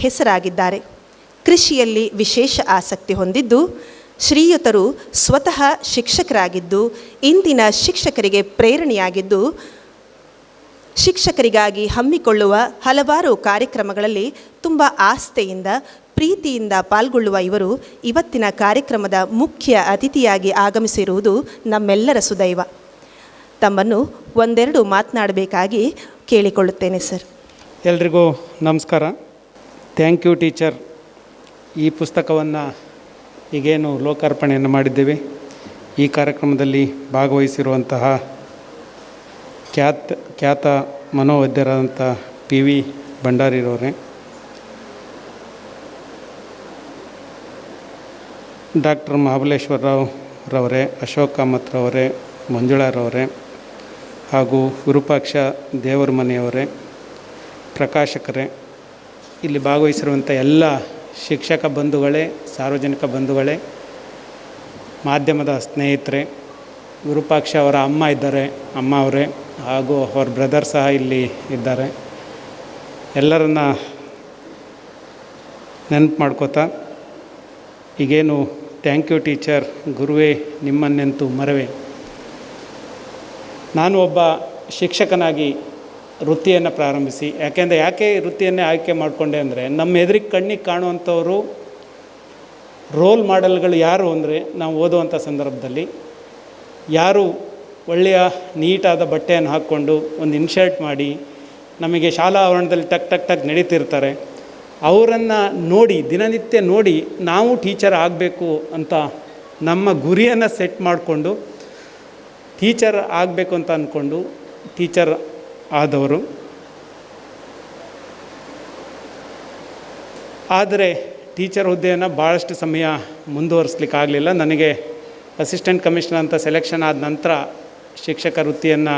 ಹೆಸರಾಗಿದ್ದಾರೆ. ಕೃಷಿಯಲ್ಲಿ ವಿಶೇಷ ಆಸಕ್ತಿ ಹೊಂದಿದ್ದು ಶ್ರೀಯುತರು ಸ್ವತಃ ಶಿಕ್ಷಕರಾಗಿದ್ದು ಇಂದಿನ ಶಿಕ್ಷಕರಿಗೆ ಪ್ರೇರಣೆಯಾಗಿದ್ದು ಶಿಕ್ಷಕರಿಗಾಗಿ ಹಮ್ಮಿಕೊಳ್ಳುವ ಹಲವಾರು ಕಾರ್ಯಕ್ರಮಗಳಲ್ಲಿ ತುಂಬ ಆಸ್ಥೆಯಿಂದ ಪ್ರೀತಿಯಿಂದ ಪಾಲ್ಗೊಳ್ಳುವ ಇವರು ಇವತ್ತಿನ ಕಾರ್ಯಕ್ರಮದ ಮುಖ್ಯ ಅತಿಥಿಯಾಗಿ ಆಗಮಿಸಿರುವುದು ನಮ್ಮೆಲ್ಲರ ಸುದೈವ. ತಮ್ಮನ್ನು ಒಂದೆರಡು ಮಾತನಾಡಬೇಕಾಗಿ ಕೇಳಿಕೊಳ್ಳುತ್ತೇನೆ ಸರ್. ಎಲ್ರಿಗೂ ನಮಸ್ಕಾರ. Thank you teacher. ಈ ಪುಸ್ತಕವನ್ನು ಈಗೇನು ಲೋಕಾರ್ಪಣೆಯನ್ನು ಮಾಡಿದ್ದೇವೆ, ಈ ಕಾರ್ಯಕ್ರಮದಲ್ಲಿ ಭಾಗವಹಿಸಿರುವಂತಹ ಖ್ಯಾತ ಮನೋವೈದ್ಯರಾದಂಥ ಪಿ ವಿ ಭಂಡಾರಿರವರೇ, ಡಾಕ್ಟರ್ ಮಹಾಬಲೇಶ್ವರ ರಾವ್ರವರೇ, ಅಶೋಕ್ ಕಾಮತ್ರವರೇ, ಮಂಜುಳಾರವರೇ ಹಾಗೂ ವಿರೂಪಾಕ್ಷ ದೇವರ ಮನೆಯವರೇ, ಪ್ರಕಾಶಕರೇ, ಇಲ್ಲಿ ಭಾಗವಹಿಸಿರುವಂಥ ಎಲ್ಲ ಶಿಕ್ಷಕ ಬಂಧುಗಳೇ, ಸಾರ್ವಜನಿಕ ಬಂಧುಗಳೇ, ಮಾಧ್ಯಮದ ಸ್ನೇಹಿತರೆ, ವಿರೂಪಾಕ್ಷ ಅವರ ಅಮ್ಮ ಇದ್ದಾರೆ, ಅಮ್ಮ ಅವರೇ ಹಾಗೂ ಅವರ ಬ್ರದರ್ ಸಹ ಇಲ್ಲಿ ಇದ್ದಾರೆ. ಎಲ್ಲರನ್ನ ನೆನಪು ಮಾಡ್ಕೋತಾ ಈಗೇನು ಥ್ಯಾಂಕ್ ಯು ಟೀಚರ್, ಗುರುವೇ ನಿಮ್ಮನ್ನೆಂತೂ ಮರವೇ. ನಾನು ಒಬ್ಬ ಶಿಕ್ಷಕನಾಗಿ ವೃತ್ತಿಯನ್ನು ಪ್ರಾರಂಭಿಸಿ, ಯಾಕೆ ವೃತ್ತಿಯನ್ನೇ ಆಯ್ಕೆ ಮಾಡಿಕೊಂಡೆ ಅಂದರೆ, ನಮ್ಮ ಎದುರಿಗೆ ಕಣ್ಣಿಗೆ ಕಾಣುವಂಥವರು ರೋಲ್ ಮಾಡೆಲ್ಗಳು ಯಾರು ಅಂದರೆ, ನಾವು ಓದುವಂಥ ಸಂದರ್ಭದಲ್ಲಿ ಯಾರು ಒಳ್ಳೆಯ ನೀಟಾದ ಬಟ್ಟೆಯನ್ನು ಹಾಕ್ಕೊಂಡು ಒಂದು ಇನ್ಶರ್ಟ್ ಮಾಡಿ ನಮಗೆ ಶಾಲಾ ಆವರಣದಲ್ಲಿ ಟಕ್ ನಡೀತಿರ್ತಾರೆ, ಅವರನ್ನು ನೋಡಿ ದಿನನಿತ್ಯ ನೋಡಿ ನಾವು ಟೀಚರ್ ಆಗಬೇಕು ಅಂತ ನಮ್ಮ ಗುರಿಯನ್ನು ಸೆಟ್ ಮಾಡಿಕೊಂಡು ಟೀಚರ್ ಆಗಬೇಕು ಅಂತ ಅಂದ್ಕೊಂಡು ಟೀಚರ್ ಆದವರು. ಆದರೆ ಟೀಚರ್ ಹುದ್ದೆಯನ್ನು ಭಾಳಷ್ಟು ಸಮಯ ಮುಂದುವರಿಸಲಿಕ್ಕಾಗಲಿಲ್ಲ. ನನಗೆ ಅಸಿಸ್ಟೆಂಟ್ ಕಮಿಷನರ್ ಅಂತ ಸೆಲೆಕ್ಷನ್ ಆದ ನಂತರ ಶಿಕ್ಷಕ ವೃತ್ತಿಯನ್ನು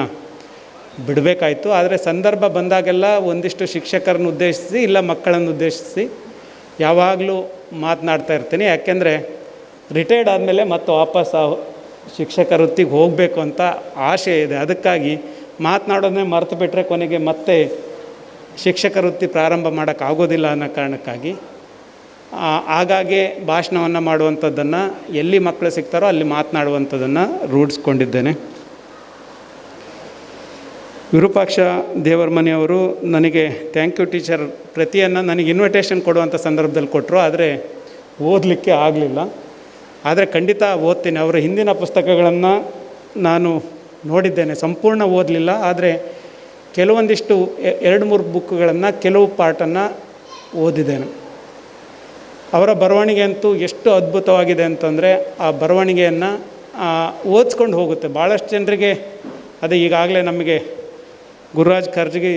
ಬಿಡಬೇಕಾಯಿತು. ಆದರೆ ಸಂದರ್ಭ ಬಂದಾಗೆಲ್ಲ ಒಂದಿಷ್ಟು ಶಿಕ್ಷಕರನ್ನು ಉದ್ದೇಶಿಸಿ ಇಲ್ಲ ಮಕ್ಕಳನ್ನು ಉದ್ದೇಶಿಸಿ ಯಾವಾಗಲೂ ಮಾತನಾಡ್ತಾ ಇರ್ತೀನಿ. ಯಾಕೆಂದರೆ ರಿಟೈರ್ಡ್ ಆದಮೇಲೆ ಮತ್ತೆ ವಾಪಸ್ ಶಿಕ್ಷಕ ವೃತ್ತಿಗೆ ಹೋಗಬೇಕು ಅಂತ ಆಸೆ ಇದೆ. ಅದಕ್ಕಾಗಿ ಮಾತನಾಡೋದನ್ನೇ ಮರೆತು ಬಿಟ್ಟರೆ ಕೊನೆಗೆ ಮತ್ತೆ ಶಿಕ್ಷಕ ವೃತ್ತಿ ಪ್ರಾರಂಭ ಮಾಡೋಕ್ಕಾಗೋದಿಲ್ಲ ಅನ್ನೋ ಕಾರಣಕ್ಕಾಗಿ ಆಗಾಗ್ಗೆ ಭಾಷಣವನ್ನು ಮಾಡುವಂಥದ್ದನ್ನು, ಎಲ್ಲಿ ಮಕ್ಕಳು ಸಿಗ್ತಾರೋ ಅಲ್ಲಿ ಮಾತನಾಡುವಂಥದ್ದನ್ನು ರೂಢಿಸ್ಕೊಂಡಿದ್ದೇನೆ. ವಿರೂಪಾಕ್ಷ ದೇವರ ಮನೆಯವರು ನನಗೆ ಥ್ಯಾಂಕ್ ಯು ಟೀಚರ್ ಪ್ರತಿಯನ್ನು ನನಗೆ ಇನ್ವಿಟೇಷನ್ ಕೊಡುವಂಥ ಸಂದರ್ಭದಲ್ಲಿ ಕೊಟ್ಟರು. ಆದರೆ ಓದಲಿಕ್ಕೆ ಆಗಲಿಲ್ಲ. ಆದರೆ ಖಂಡಿತ ಓದ್ತೀನಿ. ಅವರ ಹಿಂದಿನ ಪುಸ್ತಕಗಳನ್ನು ನಾನು ನೋಡಿದ್ದೇನೆ, ಸಂಪೂರ್ಣ ಓದಲಿಲ್ಲ. ಆದರೆ ಕೆಲವೊಂದಿಷ್ಟು 2-3 ಬುಕ್ಗಳನ್ನು, ಕೆಲವು ಪಾರ್ಟನ್ನು ಓದಿದ್ದೇನೆ. ಅವರ ಬರವಣಿಗೆ ಅಂತೂ ಎಷ್ಟು ಅದ್ಭುತವಾಗಿದೆ ಅಂತಂದರೆ, ಆ ಬರವಣಿಗೆಯನ್ನು ಓದಿಸ್ಕೊಂಡು ಹೋಗುತ್ತೆ. ಭಾಳಷ್ಟು ಜನರಿಗೆ ಅದೇ ಈಗಾಗಲೇ ನಮಗೆ ಗುರುರಾಜ್ ಕರ್ಜಗಿ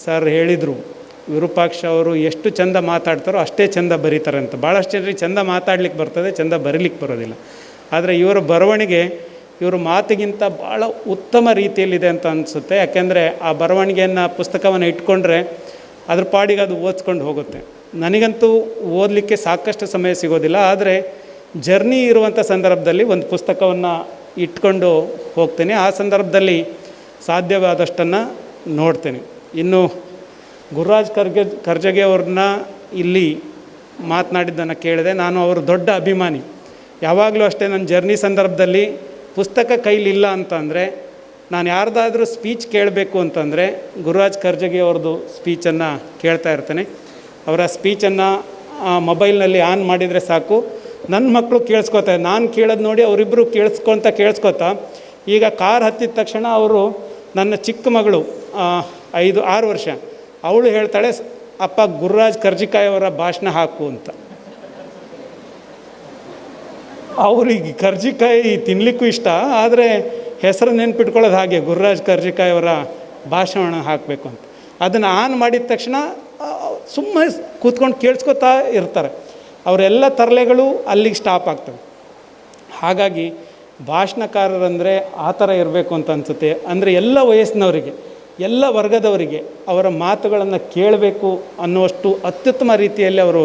ಸರ್ ಹೇಳಿದರು, ವಿರೂಪಾಕ್ಷ ಅವರು ಎಷ್ಟು ಚೆಂದ ಮಾತಾಡ್ತಾರೋ ಅಷ್ಟೇ ಚೆಂದ ಬರೀತಾರೆ ಅಂತ. ಭಾಳಷ್ಟು ಜನರಿಗೆ ಚೆಂದ ಮಾತಾಡ್ಲಿಕ್ಕೆ ಬರ್ತದೆ, ಚೆಂದ ಬರೀಲಿಕ್ಕೆ ಬರೋದಿಲ್ಲ. ಆದರೆ ಇವರ ಬರವಣಿಗೆ ಇವರು ಮಾತಿಗಿಂತ ಭಾಳ ಉತ್ತಮ ರೀತಿಯಲ್ಲಿದೆ ಅಂತ ಅನಿಸುತ್ತೆ. ಯಾಕೆಂದರೆ ಆ ಬರವಣಿಗೆಯನ್ನು, ಪುಸ್ತಕವನ್ನು ಇಟ್ಕೊಂಡ್ರೆ ಅದ್ರ ಪಾಡಿಗೆ ಅದು ಓದಿಸ್ಕೊಂಡು ಹೋಗುತ್ತೆ. ನನಗಂತೂ ಓದಲಿಕ್ಕೆ ಸಾಕಷ್ಟು ಸಮಯ ಸಿಗೋದಿಲ್ಲ. ಆದರೆ ಜರ್ನಿ ಇರುವಂಥ ಸಂದರ್ಭದಲ್ಲಿ ಒಂದು ಪುಸ್ತಕವನ್ನು ಇಟ್ಕೊಂಡು ಹೋಗ್ತೀನಿ. ಆ ಸಂದರ್ಭದಲ್ಲಿ ಸಾಧ್ಯವಾದಷ್ಟನ್ನು ನೋಡ್ತೇನೆ. ಇನ್ನು ಗುರುರಾಜ್ ಕರ್ಜಗಿ ಅವ್ರನ್ನ ಇಲ್ಲಿ ಮಾತನಾಡಿದ್ದನ್ನು ಕೇಳಿದೆ. ನಾನು ಅವರು ದೊಡ್ಡ ಅಭಿಮಾನಿ. ಯಾವಾಗಲೂ ಅಷ್ಟೇ ನನ್ನ ಜರ್ನಿ ಸಂದರ್ಭದಲ್ಲಿ ಪುಸ್ತಕ ಕೈಲಿಲ್ಲ ಅಂತಂದರೆ, ನಾನು ಯಾರ್ದಾದ್ರೂ ಸ್ಪೀಚ್ ಕೇಳಬೇಕು ಅಂತಂದರೆ ಗುರುರಾಜ್ ಕರ್ಜಗಿ ಅವ್ರದ್ದು ಸ್ಪೀಚನ್ನು ಕೇಳ್ತಾ ಇರ್ತೇನೆ. ಅವರ ಸ್ಪೀಚನ್ನು ಮೊಬೈಲ್ನಲ್ಲಿ ಆನ್ ಮಾಡಿದರೆ ಸಾಕು, ನನ್ನ ಮಕ್ಕಳು ಕೇಳಿಸ್ಕೊತಾರೆ. ನಾನು ಕೇಳೋದು ನೋಡಿ ಅವರಿಬ್ಬರು ಕೇಳಿಸ್ಕೊತಾ ಈಗ ಕಾರ್ ಹತ್ತಿದ ತಕ್ಷಣ ಅವರು, ನನ್ನ ಚಿಕ್ಕ ಮಗಳು 5-6 ವರ್ಷ, ಅವಳು ಹೇಳ್ತಾಳೆ, ಅಪ್ಪ ಗುರುರಾಜ್ ಕರ್ಜಿಕಾಯಿ ಅವರ ಭಾಷಣ ಹಾಕು ಅಂತ. ಅವ್ರಿಗೆ ಕರ್ಜಿಕಾಯಿ ತಿನ್ನಲಿಕ್ಕೂ ಇಷ್ಟ, ಆದರೆ ಹೆಸರು ನೆನ್ಪಿಟ್ಕೊಳ್ಳೋದು ಹಾಗೆ, ಗುರುರಾಜ್ ಕರ್ಜಿಕಾಯಿ ಅವರ ಭಾಷಣ ಹಾಕಬೇಕು ಅಂತ. ಅದನ್ನು ಆನ್ ಮಾಡಿದ ತಕ್ಷಣ ಸುಮ್ಮನೆ ಕೂತ್ಕೊಂಡು ಕೇಳಿಸ್ಕೊತಾ ಇರ್ತಾರೆ. ಅವರೆಲ್ಲ ತರಲೆಗಳು ಅಲ್ಲಿಗೆ ಸ್ಟಾಪ್ ಆಗ್ತವೆ. ಹಾಗಾಗಿ ಭಾಷಣಕಾರರಂದರೆ ಆ ಥರ ಇರಬೇಕು ಅಂತ ಅನಿಸುತ್ತೆ. ಅಂದರೆ ಎಲ್ಲ ವಯಸ್ಸಿನವರಿಗೆ, ಎಲ್ಲ ವರ್ಗದವರಿಗೆ ಅವರ ಮಾತುಗಳನ್ನು ಕೇಳಬೇಕು ಅನ್ನುವಷ್ಟು ಅತ್ಯುತ್ತಮ ರೀತಿಯಲ್ಲಿ ಅವರು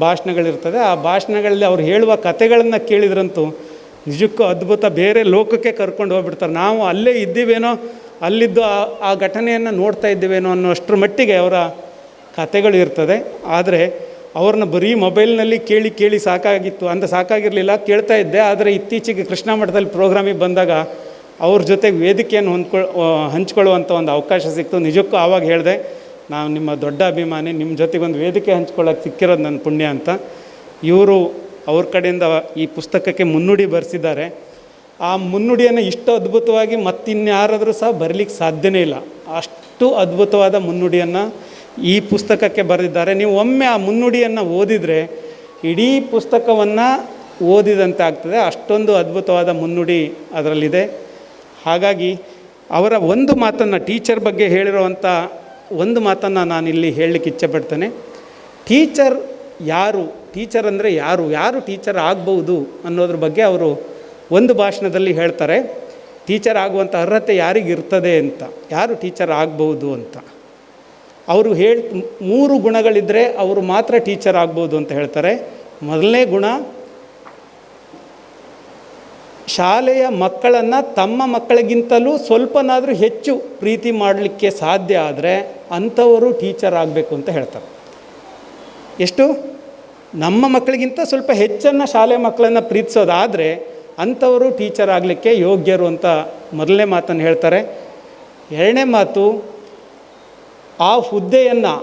ಭಾಷಣಗಳಿರ್ತದೆ. ಆ ಭಾಷಣಗಳಲ್ಲಿ ಅವ್ರು ಹೇಳುವ ಕಥೆಗಳನ್ನು ಕೇಳಿದ್ರಂತೂ ನಿಜಕ್ಕೂ ಅದ್ಭುತ, ಬೇರೆ ಲೋಕಕ್ಕೆ ಕರ್ಕೊಂಡು ಹೋಗ್ಬಿಡ್ತಾರೆ. ನಾವು ಅಲ್ಲೇ ಇದ್ದೀವೇನೋ, ಅಲ್ಲಿದ್ದು ಆ ಘಟನೆಯನ್ನು ನೋಡ್ತಾ ಇದ್ದೀವೇನೋ ಅನ್ನೋಷ್ಟರ ಮಟ್ಟಿಗೆ ಅವರ ಕಥೆಗಳು ಇರ್ತದೆ. ಆದರೆ ಅವ್ರನ್ನ ಬರೀ ಮೊಬೈಲ್ನಲ್ಲಿ ಕೇಳಿ ಕೇಳಿ ಸಾಕಾಗಿತ್ತು, ಅಂತ ಸಾಕಾಗಿರಲಿಲ್ಲ, ಕೇಳ್ತಾ ಇದ್ದೆ. ಆದರೆ ಇತ್ತೀಚೆಗೆ ಕೃಷ್ಣ ಮಠದಲ್ಲಿ ಪ್ರೋಗ್ರಾಮಿಗೆ ಬಂದಾಗ ಅವ್ರ ಜೊತೆಗೆ ವೇದಿಕೆಯನ್ನು ಹಂಚ್ಕೊಳ್ಳುವಂಥ ಒಂದು ಅವಕಾಶ ಸಿಕ್ತು. ನಿಜಕ್ಕೂ ಆವಾಗ ಹೇಳಿದೆ, ನಾವು ನಿಮ್ಮ ದೊಡ್ಡ ಅಭಿಮಾನಿ, ನಿಮ್ಮ ಜೊತೆಗೆ ಒಂದು ವೇದಿಕೆ ಹಂಚ್ಕೊಳ್ಳೋಕೆ ಸಿಕ್ಕಿರೋದು ನನ್ನ ಪುಣ್ಯ ಅಂತ. ಇವರು ಅವ್ರ ಕಡೆಯಿಂದ ಈ ಪುಸ್ತಕಕ್ಕೆ ಮುನ್ನುಡಿ ಬರೆಸಿದ್ದಾರೆ. ಆ ಮುನ್ನುಡಿಯನ್ನು ಇಷ್ಟು ಅದ್ಭುತವಾಗಿ ಮತ್ತಿನ್ಯಾರಾದರೂ ಸಹ ಬರಲಿಕ್ಕೆ ಸಾಧ್ಯನೇ ಇಲ್ಲ. ಅಷ್ಟು ಅದ್ಭುತವಾದ ಮುನ್ನುಡಿಯನ್ನು ಈ ಪುಸ್ತಕಕ್ಕೆ ಬರೆದಿದ್ದಾರೆ. ನೀವು ಒಮ್ಮೆ ಆ ಮುನ್ನುಡಿಯನ್ನು ಓದಿದರೆ ಇಡೀ ಪುಸ್ತಕವನ್ನು ಓದಿದಂತೆ ಆಗ್ತದೆ. ಅಷ್ಟೊಂದು ಅದ್ಭುತವಾದ ಮುನ್ನುಡಿ ಅದರಲ್ಲಿದೆ. ಹಾಗಾಗಿ ಅವರ ಒಂದು ಮಾತನ್ನು, ಟೀಚರ್ ಬಗ್ಗೆ ಹೇಳಿರುವಂಥ ಒಂದು ಮಾತನ್ನು ನಾನಿಲ್ಲಿ ಹೇಳಲಿಕ್ಕೆ ಇಚ್ಛೆಪಡ್ತೇನೆ. ಟೀಚರ್ ಯಾರು, ಟೀಚರ್ ಅಂದರೆ ಯಾರು, ಯಾರು ಟೀಚರ್ ಆಗ್ಬೋದು ಅನ್ನೋದ್ರ ಬಗ್ಗೆ ಅವರು ಒಂದು ಭಾಷಣದಲ್ಲಿ ಹೇಳ್ತಾರೆ. ಟೀಚರ್ ಆಗುವಂಥ ಅರ್ಹತೆ ಯಾರಿಗಿರ್ತದೆ ಅಂತ, ಯಾರು ಟೀಚರ್ ಆಗ್ಬೋದು ಅಂತ. ಅವರು 3 ಗುಣಗಳಿದ್ದರೆ ಅವರು ಮಾತ್ರ ಟೀಚರ್ ಆಗ್ಬೋದು ಅಂತ ಹೇಳ್ತಾರೆ. ಮೊದಲನೇ ಗುಣ, ಶಾಲೆಯ ಮಕ್ಕಳನ್ನು ತಮ್ಮ ಮಕ್ಕಳಿಗಿಂತಲೂ ಸ್ವಲ್ಪನಾದರೂ ಹೆಚ್ಚು ಪ್ರೀತಿ ಮಾಡಲಿಕ್ಕೆ ಸಾಧ್ಯ ಆದರೆ ಅಂಥವರು ಟೀಚರ್ ಆಗಬೇಕು ಅಂತ ಹೇಳ್ತಾರೆ. ಎಷ್ಟು? ನಮ್ಮ ಮಕ್ಕಳಿಗಿಂತ ಸ್ವಲ್ಪ ಹೆಚ್ಚನ್ನು ಶಾಲೆಯ ಮಕ್ಕಳನ್ನು ಪ್ರೀತಿಸೋದಾದರೆ ಅಂಥವರು ಟೀಚರ್ ಆಗಲಿಕ್ಕೆ ಯೋಗ್ಯರು ಅಂತ ಮೊದಲನೇ ಮಾತನ್ನು ಹೇಳ್ತಾರೆ. ಎರಡನೇ ಮಾತು, ಆ ಹುದ್ದೆಯನ್ನು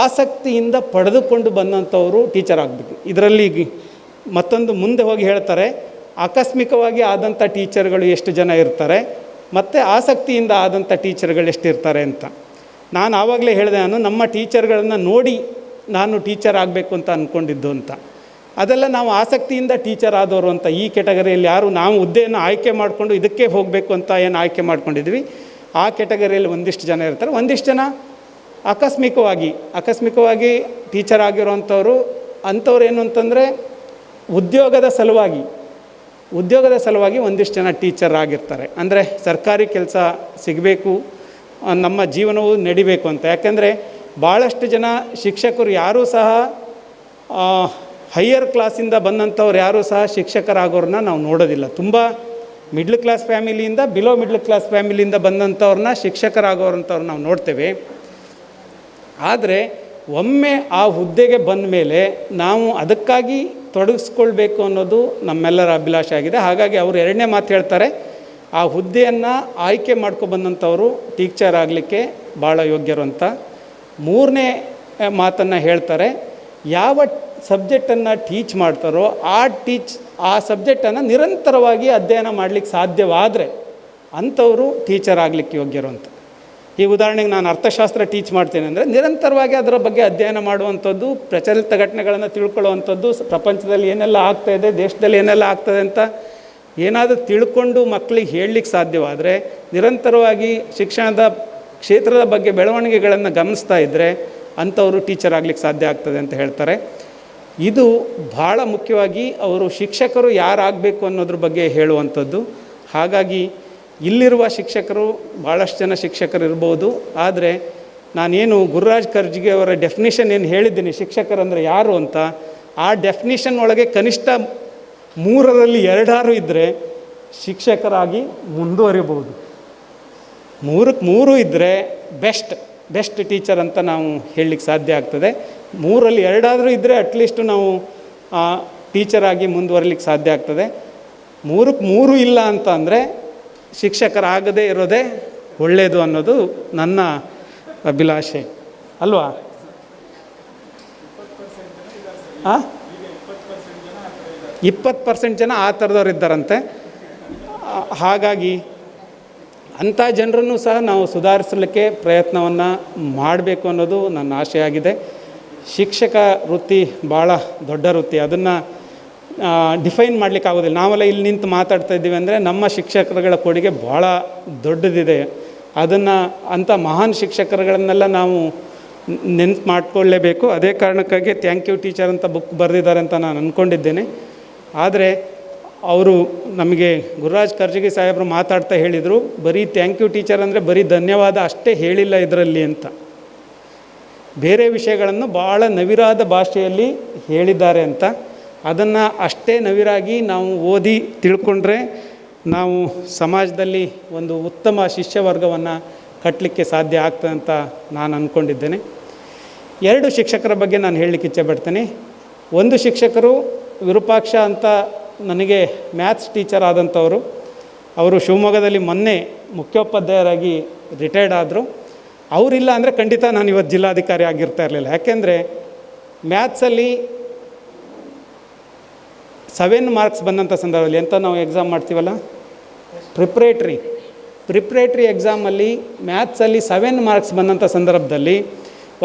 ಆಸಕ್ತಿಯಿಂದ ಪಡೆದುಕೊಂಡು ಬಂದಂಥವರು ಟೀಚರ್ ಆಗಬೇಕು. ಇದರಲ್ಲಿ ಮತ್ತೊಂದು ಮುಂದೆ ಹೋಗಿ ಹೇಳ್ತಾರೆ, ಆಕಸ್ಮಿಕವಾಗಿ ಆದಂಥ ಟೀಚರ್ಗಳು ಎಷ್ಟು ಜನ ಇರ್ತಾರೆ ಮತ್ತು ಆಸಕ್ತಿಯಿಂದ ಆದಂಥ ಟೀಚರ್ಗಳು ಎಷ್ಟಿರ್ತಾರೆ ಅಂತ. ನಾನು ಆವಾಗಲೇ ಹೇಳಿದೆ, ನಮ್ಮ ಟೀಚರ್ಗಳನ್ನು ನೋಡಿ ನಾನು ಟೀಚರ್ ಆಗಬೇಕು ಅಂತ ಅಂದ್ಕೊಂಡಿದ್ದು ಅಂತ. ಅದೆಲ್ಲ ನಾವು ಆಸಕ್ತಿಯಿಂದ ಟೀಚರ್ ಆದವರು ಅಂತ. ಈ ಕೆಟಗರಿಯಲ್ಲಿ ಯಾರು ನಾವು ಹುದ್ದೆಯನ್ನು ಆಯ್ಕೆ ಮಾಡಿಕೊಂಡು ಇದಕ್ಕೆ ಹೋಗಬೇಕು ಅಂತ ಏನು ಆಯ್ಕೆ ಮಾಡ್ಕೊಂಡಿದ್ವಿ, ಆ ಕೆಟಗರಿಯಲ್ಲಿ ಒಂದಿಷ್ಟು ಜನ ಇರ್ತಾರೆ. ಒಂದಿಷ್ಟು ಜನ ಆಕಸ್ಮಿಕವಾಗಿ ಟೀಚರ್ ಆಗಿರೋವಂಥವ್ರು. ಅಂಥವ್ರು ಏನು ಅಂತಂದರೆ ಉದ್ಯೋಗದ ಸಲುವಾಗಿ ಒಂದಿಷ್ಟು ಜನ ಟೀಚರ್ ಆಗಿರ್ತಾರೆ. ಅಂದರೆ ಸರ್ಕಾರಿ ಕೆಲಸ ಸಿಗಬೇಕು, ನಮ್ಮ ಜೀವನವು ನಡಿಬೇಕು ಅಂತ. ಯಾಕೆಂದರೆ ಭಾಳಷ್ಟು ಜನ ಶಿಕ್ಷಕರು ಯಾರೂ ಸಹ ಹೈಯರ್ ಕ್ಲಾಸಿಂದ ಬಂದಂಥವ್ರು ಯಾರೂ ಸಹ ಶಿಕ್ಷಕರಾಗೋರನ್ನ ನಾವು ನೋಡೋದಿಲ್ಲ. ತುಂಬ ಮಿಡ್ಲ್ ಕ್ಲಾಸ್ ಫ್ಯಾಮಿಲಿಯಿಂದ, ಬಿಲೋ ಮಿಡ್ಲ್ ಕ್ಲಾಸ್ ಫ್ಯಾಮಿಲಿಯಿಂದ ಬಂದಂಥವ್ರನ್ನ ಶಿಕ್ಷಕರಾಗೋರಂಥವ್ರು ನಾವು ನೋಡ್ತೇವೆ. ಆದರೆ ಒಮ್ಮೆ ಆ ಹುದ್ದೆಗೆ ಬಂದ ಮೇಲೆ ನಾವು ಅದಕ್ಕಾಗಿ ತೊಡಗಿಸ್ಕೊಳ್ಬೇಕು ಅನ್ನೋದು ನಮ್ಮೆಲ್ಲರ ಅಭಿಲಾಷೆ ಆಗಿದೆ. ಹಾಗಾಗಿ ಅವರು ಎರಡನೇ ಮಾತು ಹೇಳ್ತಾರೆ, ಆ ಹುದ್ದೆಯನ್ನು ಆಯ್ಕೆ ಮಾಡ್ಕೊಬಂದಂಥವರು ಟೀಚರ್ ಆಗಲಿಕ್ಕೆ ಭಾಳ ಯೋಗ್ಯರು ಅಂತ. ಮೂರನೇ ಮಾತನ್ನು ಹೇಳ್ತಾರೆ, ಯಾವ ಸಬ್ಜೆಕ್ಟನ್ನು ಟೀಚ್ ಮಾಡ್ತಾರೋ ಆ ಸಬ್ಜೆಕ್ಟನ್ನು ನಿರಂತರವಾಗಿ ಅಧ್ಯಯನ ಮಾಡಲಿಕ್ಕೆ ಸಾಧ್ಯವಾದರೆ ಅಂಥವರು ಟೀಚರ್ ಆಗಲಿಕ್ಕೆ ಯೋಗ್ಯರು ಅಂತ. ಈ ಉದಾಹರಣೆಗೆ ನಾನು ಅರ್ಥಶಾಸ್ತ್ರ ಟೀಚ್ ಮಾಡ್ತೇನೆ ಅಂದರೆ ನಿರಂತರವಾಗಿ ಅದರ ಬಗ್ಗೆ ಅಧ್ಯಯನ ಮಾಡುವಂಥದ್ದು, ಪ್ರಚಲಿತ ಘಟನೆಗಳನ್ನು ತಿಳ್ಕೊಳ್ಳುವಂಥದ್ದು, ಪ್ರಪಂಚದಲ್ಲಿ ಏನೆಲ್ಲ ಆಗ್ತಾಯಿದೆ, ದೇಶದಲ್ಲಿ ಏನೆಲ್ಲ ಆಗ್ತದೆ ಅಂತ ಏನಾದರೂ ತಿಳ್ಕೊಂಡು ಮಕ್ಕಳಿಗೆ ಹೇಳಲಿಕ್ಕೆ ಸಾಧ್ಯವಾದರೆ, ನಿರಂತರವಾಗಿ ಶಿಕ್ಷಣದ ಕ್ಷೇತ್ರದ ಬಗ್ಗೆ ಬೆಳವಣಿಗೆಗಳನ್ನು ಗಮನಿಸ್ತಾ ಇದ್ದರೆ ಅಂಥವರು ಟೀಚರ್ ಆಗಲಿಕ್ಕೆ ಸಾಧ್ಯ ಆಗ್ತದೆ ಅಂತ ಹೇಳ್ತಾರೆ. ಇದು ಭಾಳ ಮುಖ್ಯವಾಗಿ ಅವರು ಶಿಕ್ಷಕರು ಯಾರಾಗಬೇಕು ಅನ್ನೋದ್ರ ಬಗ್ಗೆ ಹೇಳುವಂಥದ್ದು. ಹಾಗಾಗಿ ಇಲ್ಲಿರುವ ಶಿಕ್ಷಕರು ಭಾಳಷ್ಟು ಜನ ಶಿಕ್ಷಕರು ಇರ್ಬೋದು. ಆದರೆ ನಾನೇನು ಗುರುರಾಜ್ ಕರ್ಜಿಗೆ ಅವರ ಡೆಫಿನಿಷನ್ ಏನು ಹೇಳಿದ್ದೀನಿ ಶಿಕ್ಷಕರಂದರೆ ಯಾರು ಅಂತ, ಆ ಡೆಫಿನಿಷನ್ ಒಳಗೆ ಕನಿಷ್ಠ 3ರಲ್ಲಿ 2 ಇದ್ದರೆ ಶಿಕ್ಷಕರಾಗಿ ಮುಂದುವರಿಬೋದು. 3ಕ್ಕೆ 3 ಇದ್ದರೆ ಬೆಸ್ಟ್ ಟೀಚರ್ ಅಂತ ನಾವು ಹೇಳಲಿಕ್ಕೆ ಸಾಧ್ಯ ಆಗ್ತದೆ. 3ರಲ್ಲಿ 2 ಇದ್ದರೆ ಅಟ್ಲೀಸ್ಟು ನಾವು ಟೀಚರಾಗಿ ಮುಂದುವರಲಿಕ್ಕೆ ಸಾಧ್ಯ ಆಗ್ತದೆ. 3ಕ್ಕೆ 3 ಇಲ್ಲ ಅಂತ ಅಂದರೆ ಶಿಕ್ಷಕರಾಗದೇ ಇರೋದೇ ಒಳ್ಳೆಯದು ಅನ್ನೋದು ನನ್ನ ಅಭಿಲಾಷೆ ಅಲ್ವಾ? 20% ಜನ ಆ ಥರದವ್ರು ಇದ್ದಾರಂತೆ. ಹಾಗಾಗಿ ಅಂಥ ಜನರನ್ನು ಸಹ ನಾವು ಸುಧಾರಿಸಲಿಕ್ಕೆ ಪ್ರಯತ್ನವನ್ನು ಮಾಡಬೇಕು ಅನ್ನೋದು ನನ್ನ ಆಶೆಯಾಗಿದೆ. ಶಿಕ್ಷಕ ವೃತ್ತಿ ಭಾಳ ದೊಡ್ಡ ವೃತ್ತಿ, ಅದನ್ನು ಡಿಫೈನ್ ಮಾಡಲಿಕ್ಕೆ ಆಗೋದಿಲ್ಲ. ನಾವೆಲ್ಲ ಇಲ್ಲಿ ನಿಂತು ಮಾತಾಡ್ತಾ ಇದ್ದೀವಿ ಅಂದರೆ ನಮ್ಮ ಶಿಕ್ಷಕರುಗಳ ಕೊಡುಗೆ ಭಾಳ ದೊಡ್ಡದಿದೆ. ಅದನ್ನು ಅಂಥ ಮಹಾನ್ ಶಿಕ್ಷಕರುಗಳನ್ನೆಲ್ಲ ನಾವು ನೆನ್ಪು ಮಾಡಿಕೊಳ್ಳೇಬೇಕು. ಅದೇ ಕಾರಣಕ್ಕಾಗಿ ಥ್ಯಾಂಕ್ ಯು ಟೀಚರ್ ಅಂತ ಬುಕ್ ಬರೆದಿದ್ದಾರೆ ಅಂತ ನಾನು ಅಂದ್ಕೊಂಡಿದ್ದೇನೆ. ಆದರೆ ಅವರು ನಮಗೆ ಗುರುರಾಜ್ ಕರ್ಜಗಿ ಸಾಹೇಬರು ಮಾತಾಡ್ತಾ ಹೇಳಿದರು, ಬರೀ ಥ್ಯಾಂಕ್ ಯು ಟೀಚರ್ ಅಂದರೆ ಬರೀ ಧನ್ಯವಾದ ಅಷ್ಟೇ ಹೇಳಿಲ್ಲ ಇದರಲ್ಲಿ ಅಂತ, ಬೇರೆ ವಿಷಯಗಳನ್ನು ಭಾಳ ನವಿರಾದ ಭಾಷೆಯಲ್ಲಿ ಹೇಳಿದ್ದಾರೆ ಅಂತ. ಅದನ್ನು ಅಷ್ಟೇ ನವಿರಾಗಿ ನಾವು ಓದಿ ತಿಳ್ಕೊಂಡ್ರೆ ನಾವು ಸಮಾಜದಲ್ಲಿ ಒಂದು ಉತ್ತಮ ಶಿಷ್ಯವರ್ಗವನ್ನು ಕಟ್ಟಲಿಕ್ಕೆ ಸಾಧ್ಯ ಆಗ್ತದೆ ಅಂತ ನಾನು ಅಂದ್ಕೊಂಡಿದ್ದೇನೆ. 2 ಶಿಕ್ಷಕರ ಬಗ್ಗೆ ನಾನು ಹೇಳಲಿಕ್ಕೆ ಇಚ್ಛೆಪಡ್ತೀನಿ. ಒಂದು ಶಿಕ್ಷಕರು ವಿರೂಪಾಕ್ಷ ಅಂತ ನನಗೆ ಮ್ಯಾಥ್ಸ್ ಟೀಚರ್ ಆದಂಥವರು. ಅವರು ಶಿವಮೊಗ್ಗದಲ್ಲಿ ಮೊನ್ನೆ ಮುಖ್ಯೋಪಾಧ್ಯಾಯರಾಗಿ ರಿಟೈರ್ಡ್ ಆದರು. ಅವರಿಲ್ಲ ಅಂದರೆ ಖಂಡಿತ ನಾನು ಇವತ್ತು ಜಿಲ್ಲಾಧಿಕಾರಿ ಆಗಿರ್ತಾ ಇರಲಿಲ್ಲ. ಯಾಕೆಂದರೆ ಮ್ಯಾಥ್ಸಲ್ಲಿ 7 ಮಾರ್ಕ್ಸ್ ಬಂದಂಥ ಸಂದರ್ಭದಲ್ಲಿ ಎಂತ ನಾವು ಎಕ್ಸಾಮ್ ಮಾಡ್ತೀವಲ್ಲ, ಪ್ರಿಪ್ರೇಟ್ರಿ ಎಕ್ಸಾಮಲ್ಲಿ ಮ್ಯಾಥ್ಸಲ್ಲಿ 7 ಮಾರ್ಕ್ಸ್ ಬಂದಂಥ ಸಂದರ್ಭದಲ್ಲಿ